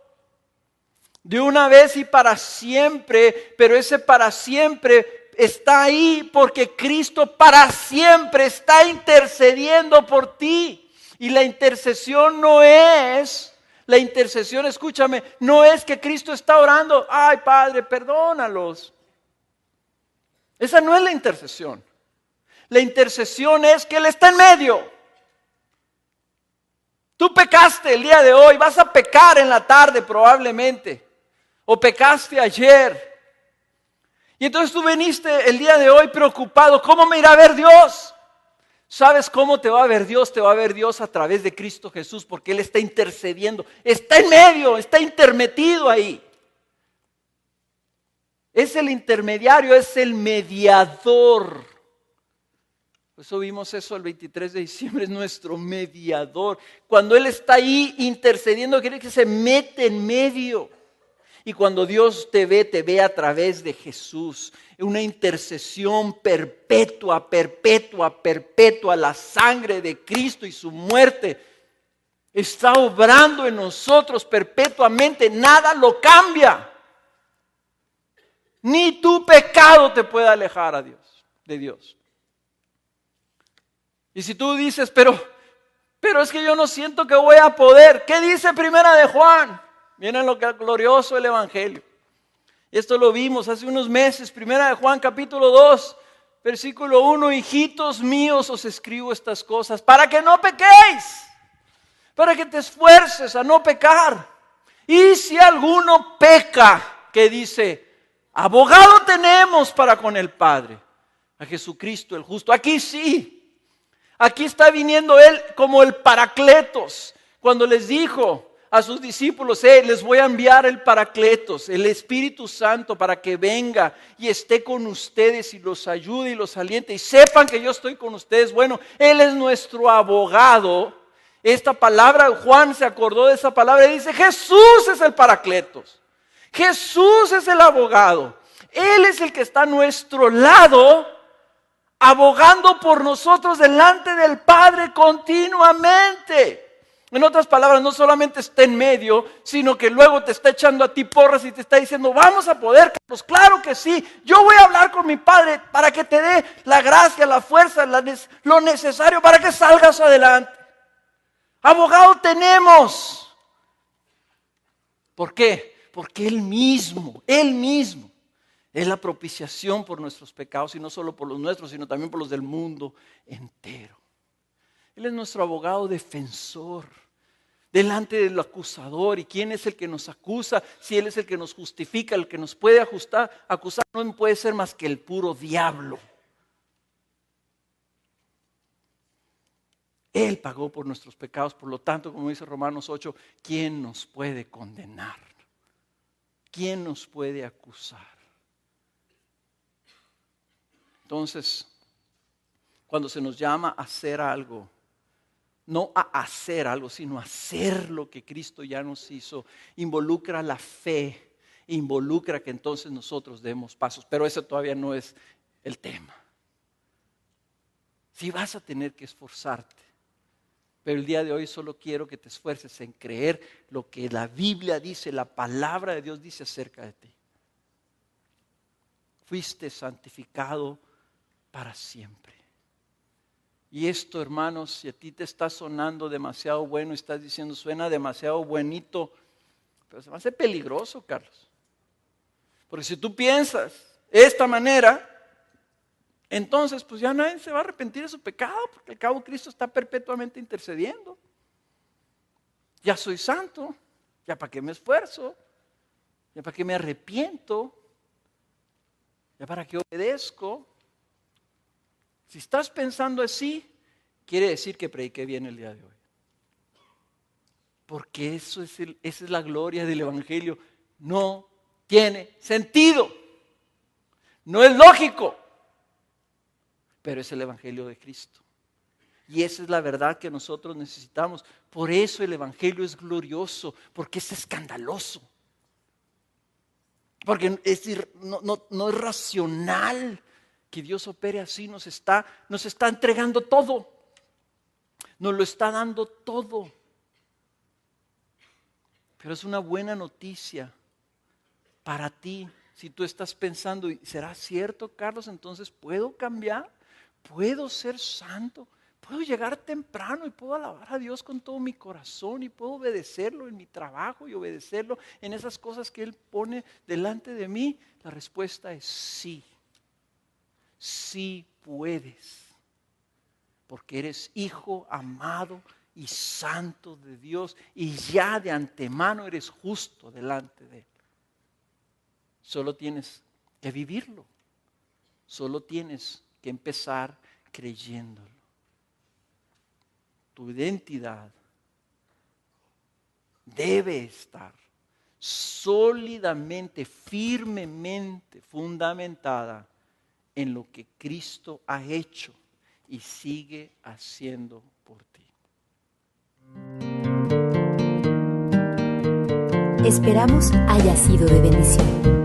De una vez y para siempre, pero ese para siempre está ahí porque Cristo para siempre está intercediendo por ti. Y la intercesión no es, escúchame, no es que Cristo está orando, ay Padre, perdónalos. Esa no es la intercesión. La intercesión es que Él está en medio. Tú pecaste el día de hoy, vas a pecar en la tarde probablemente, o pecaste ayer. Y entonces tú viniste el día de hoy preocupado, ¿cómo me irá a ver Dios? ¿Sabes cómo te va a ver Dios? Te va a ver Dios a través de Cristo Jesús, porque Él está intercediendo, está en medio, está intermetido ahí. Es el intermediario, es el mediador. Por eso vimos eso el 23 de diciembre, es nuestro mediador. Cuando Él está ahí intercediendo, quiere decir que se mete en medio. Y cuando Dios te ve a través de Jesús. Una intercesión perpetua, perpetua, perpetua. La sangre de Cristo y su muerte está obrando en nosotros perpetuamente. Nada lo cambia. Ni tu pecado te puede alejar de Dios. Y si tú dices, pero es que yo no siento que voy a poder. ¿Qué dice Primera de Juan? Miren lo que glorioso el Evangelio. Esto lo vimos hace unos meses. Primera de Juan capítulo 2, versículo 1. Hijitos míos, os escribo estas cosas para que no pequéis. Para que te esfuerces a no pecar. Y si alguno peca, ¿qué dice? Abogado tenemos para con el Padre, a Jesucristo el justo. Aquí sí. Aquí está viniendo Él como el Paracletos, cuando les dijo a sus discípulos, les voy a enviar el Paracletos, el Espíritu Santo, para que venga y esté con ustedes y los ayude y los aliente y sepan que yo estoy con ustedes. Bueno, Él es nuestro abogado. Esta palabra, Juan se acordó de esa palabra y dice, Jesús es el Paracletos, Jesús es el abogado, Él es el que está a nuestro lado, abogando por nosotros delante del Padre continuamente. En otras palabras, no solamente está en medio, sino que luego te está echando a ti porras y te está diciendo, vamos a poder, Carlos, claro que sí. Yo voy a hablar con mi Padre para que te dé la gracia, la fuerza, lo necesario para que salgas adelante. Abogado tenemos. ¿Por qué? Porque Él mismo es la propiciación por nuestros pecados, y no solo por los nuestros, sino también por los del mundo entero. Él es nuestro abogado defensor delante del acusador. ¿Y quién es el que nos acusa? Si Él es el que nos justifica, el que nos puede acusar, no puede ser más que el puro diablo. Él pagó por nuestros pecados, por lo tanto, como dice Romanos 8, ¿quién nos puede condenar? ¿Quién nos puede acusar? Entonces, cuando se nos llama a hacer algo, no a hacer algo, sino a hacer lo que Cristo ya nos hizo, involucra la fe, involucra que entonces nosotros demos pasos, pero ese todavía no es el tema. Sí vas a tener que esforzarte, pero el día de hoy solo quiero que te esfuerces en creer lo que la Biblia dice, la palabra de Dios dice acerca de ti. Fuiste santificado para siempre. Y esto, hermanos, si a ti te está sonando demasiado bueno, estás diciendo, suena demasiado buenito, pero se me hace peligroso, Carlos. Porque si tú piensas de esta manera, entonces pues ya nadie se va a arrepentir de su pecado, porque al cabo Cristo está perpetuamente intercediendo. Ya soy santo, ya para qué me esfuerzo, ya para qué me arrepiento, ya para qué obedezco. Si estás pensando así, quiere decir que prediqué bien el día de hoy. Porque esa es la gloria del Evangelio. No tiene sentido. No es lógico. Pero es el Evangelio de Cristo. Y esa es la verdad que nosotros necesitamos. Por eso el Evangelio es glorioso, porque es escandaloso. Porque no es racional que Dios opere así, nos está entregando todo, nos lo está dando todo. Pero es una buena noticia para ti. Si tú estás pensando, ¿será cierto, Carlos? Entonces, ¿puedo cambiar? ¿Puedo ser santo? ¿Puedo llegar temprano y puedo alabar a Dios con todo mi corazón? ¿Y puedo obedecerlo en mi trabajo y obedecerlo en esas cosas que Él pone delante de mí? La respuesta es sí. Sí puedes, porque eres hijo amado y santo de Dios y ya de antemano eres justo delante de Él. Solo tienes que vivirlo. Solo tienes que empezar creyéndolo. Tu identidad debe estar sólidamente, firmemente fundamentada en lo que Cristo ha hecho y sigue haciendo por ti. Esperamos haya sido de bendición.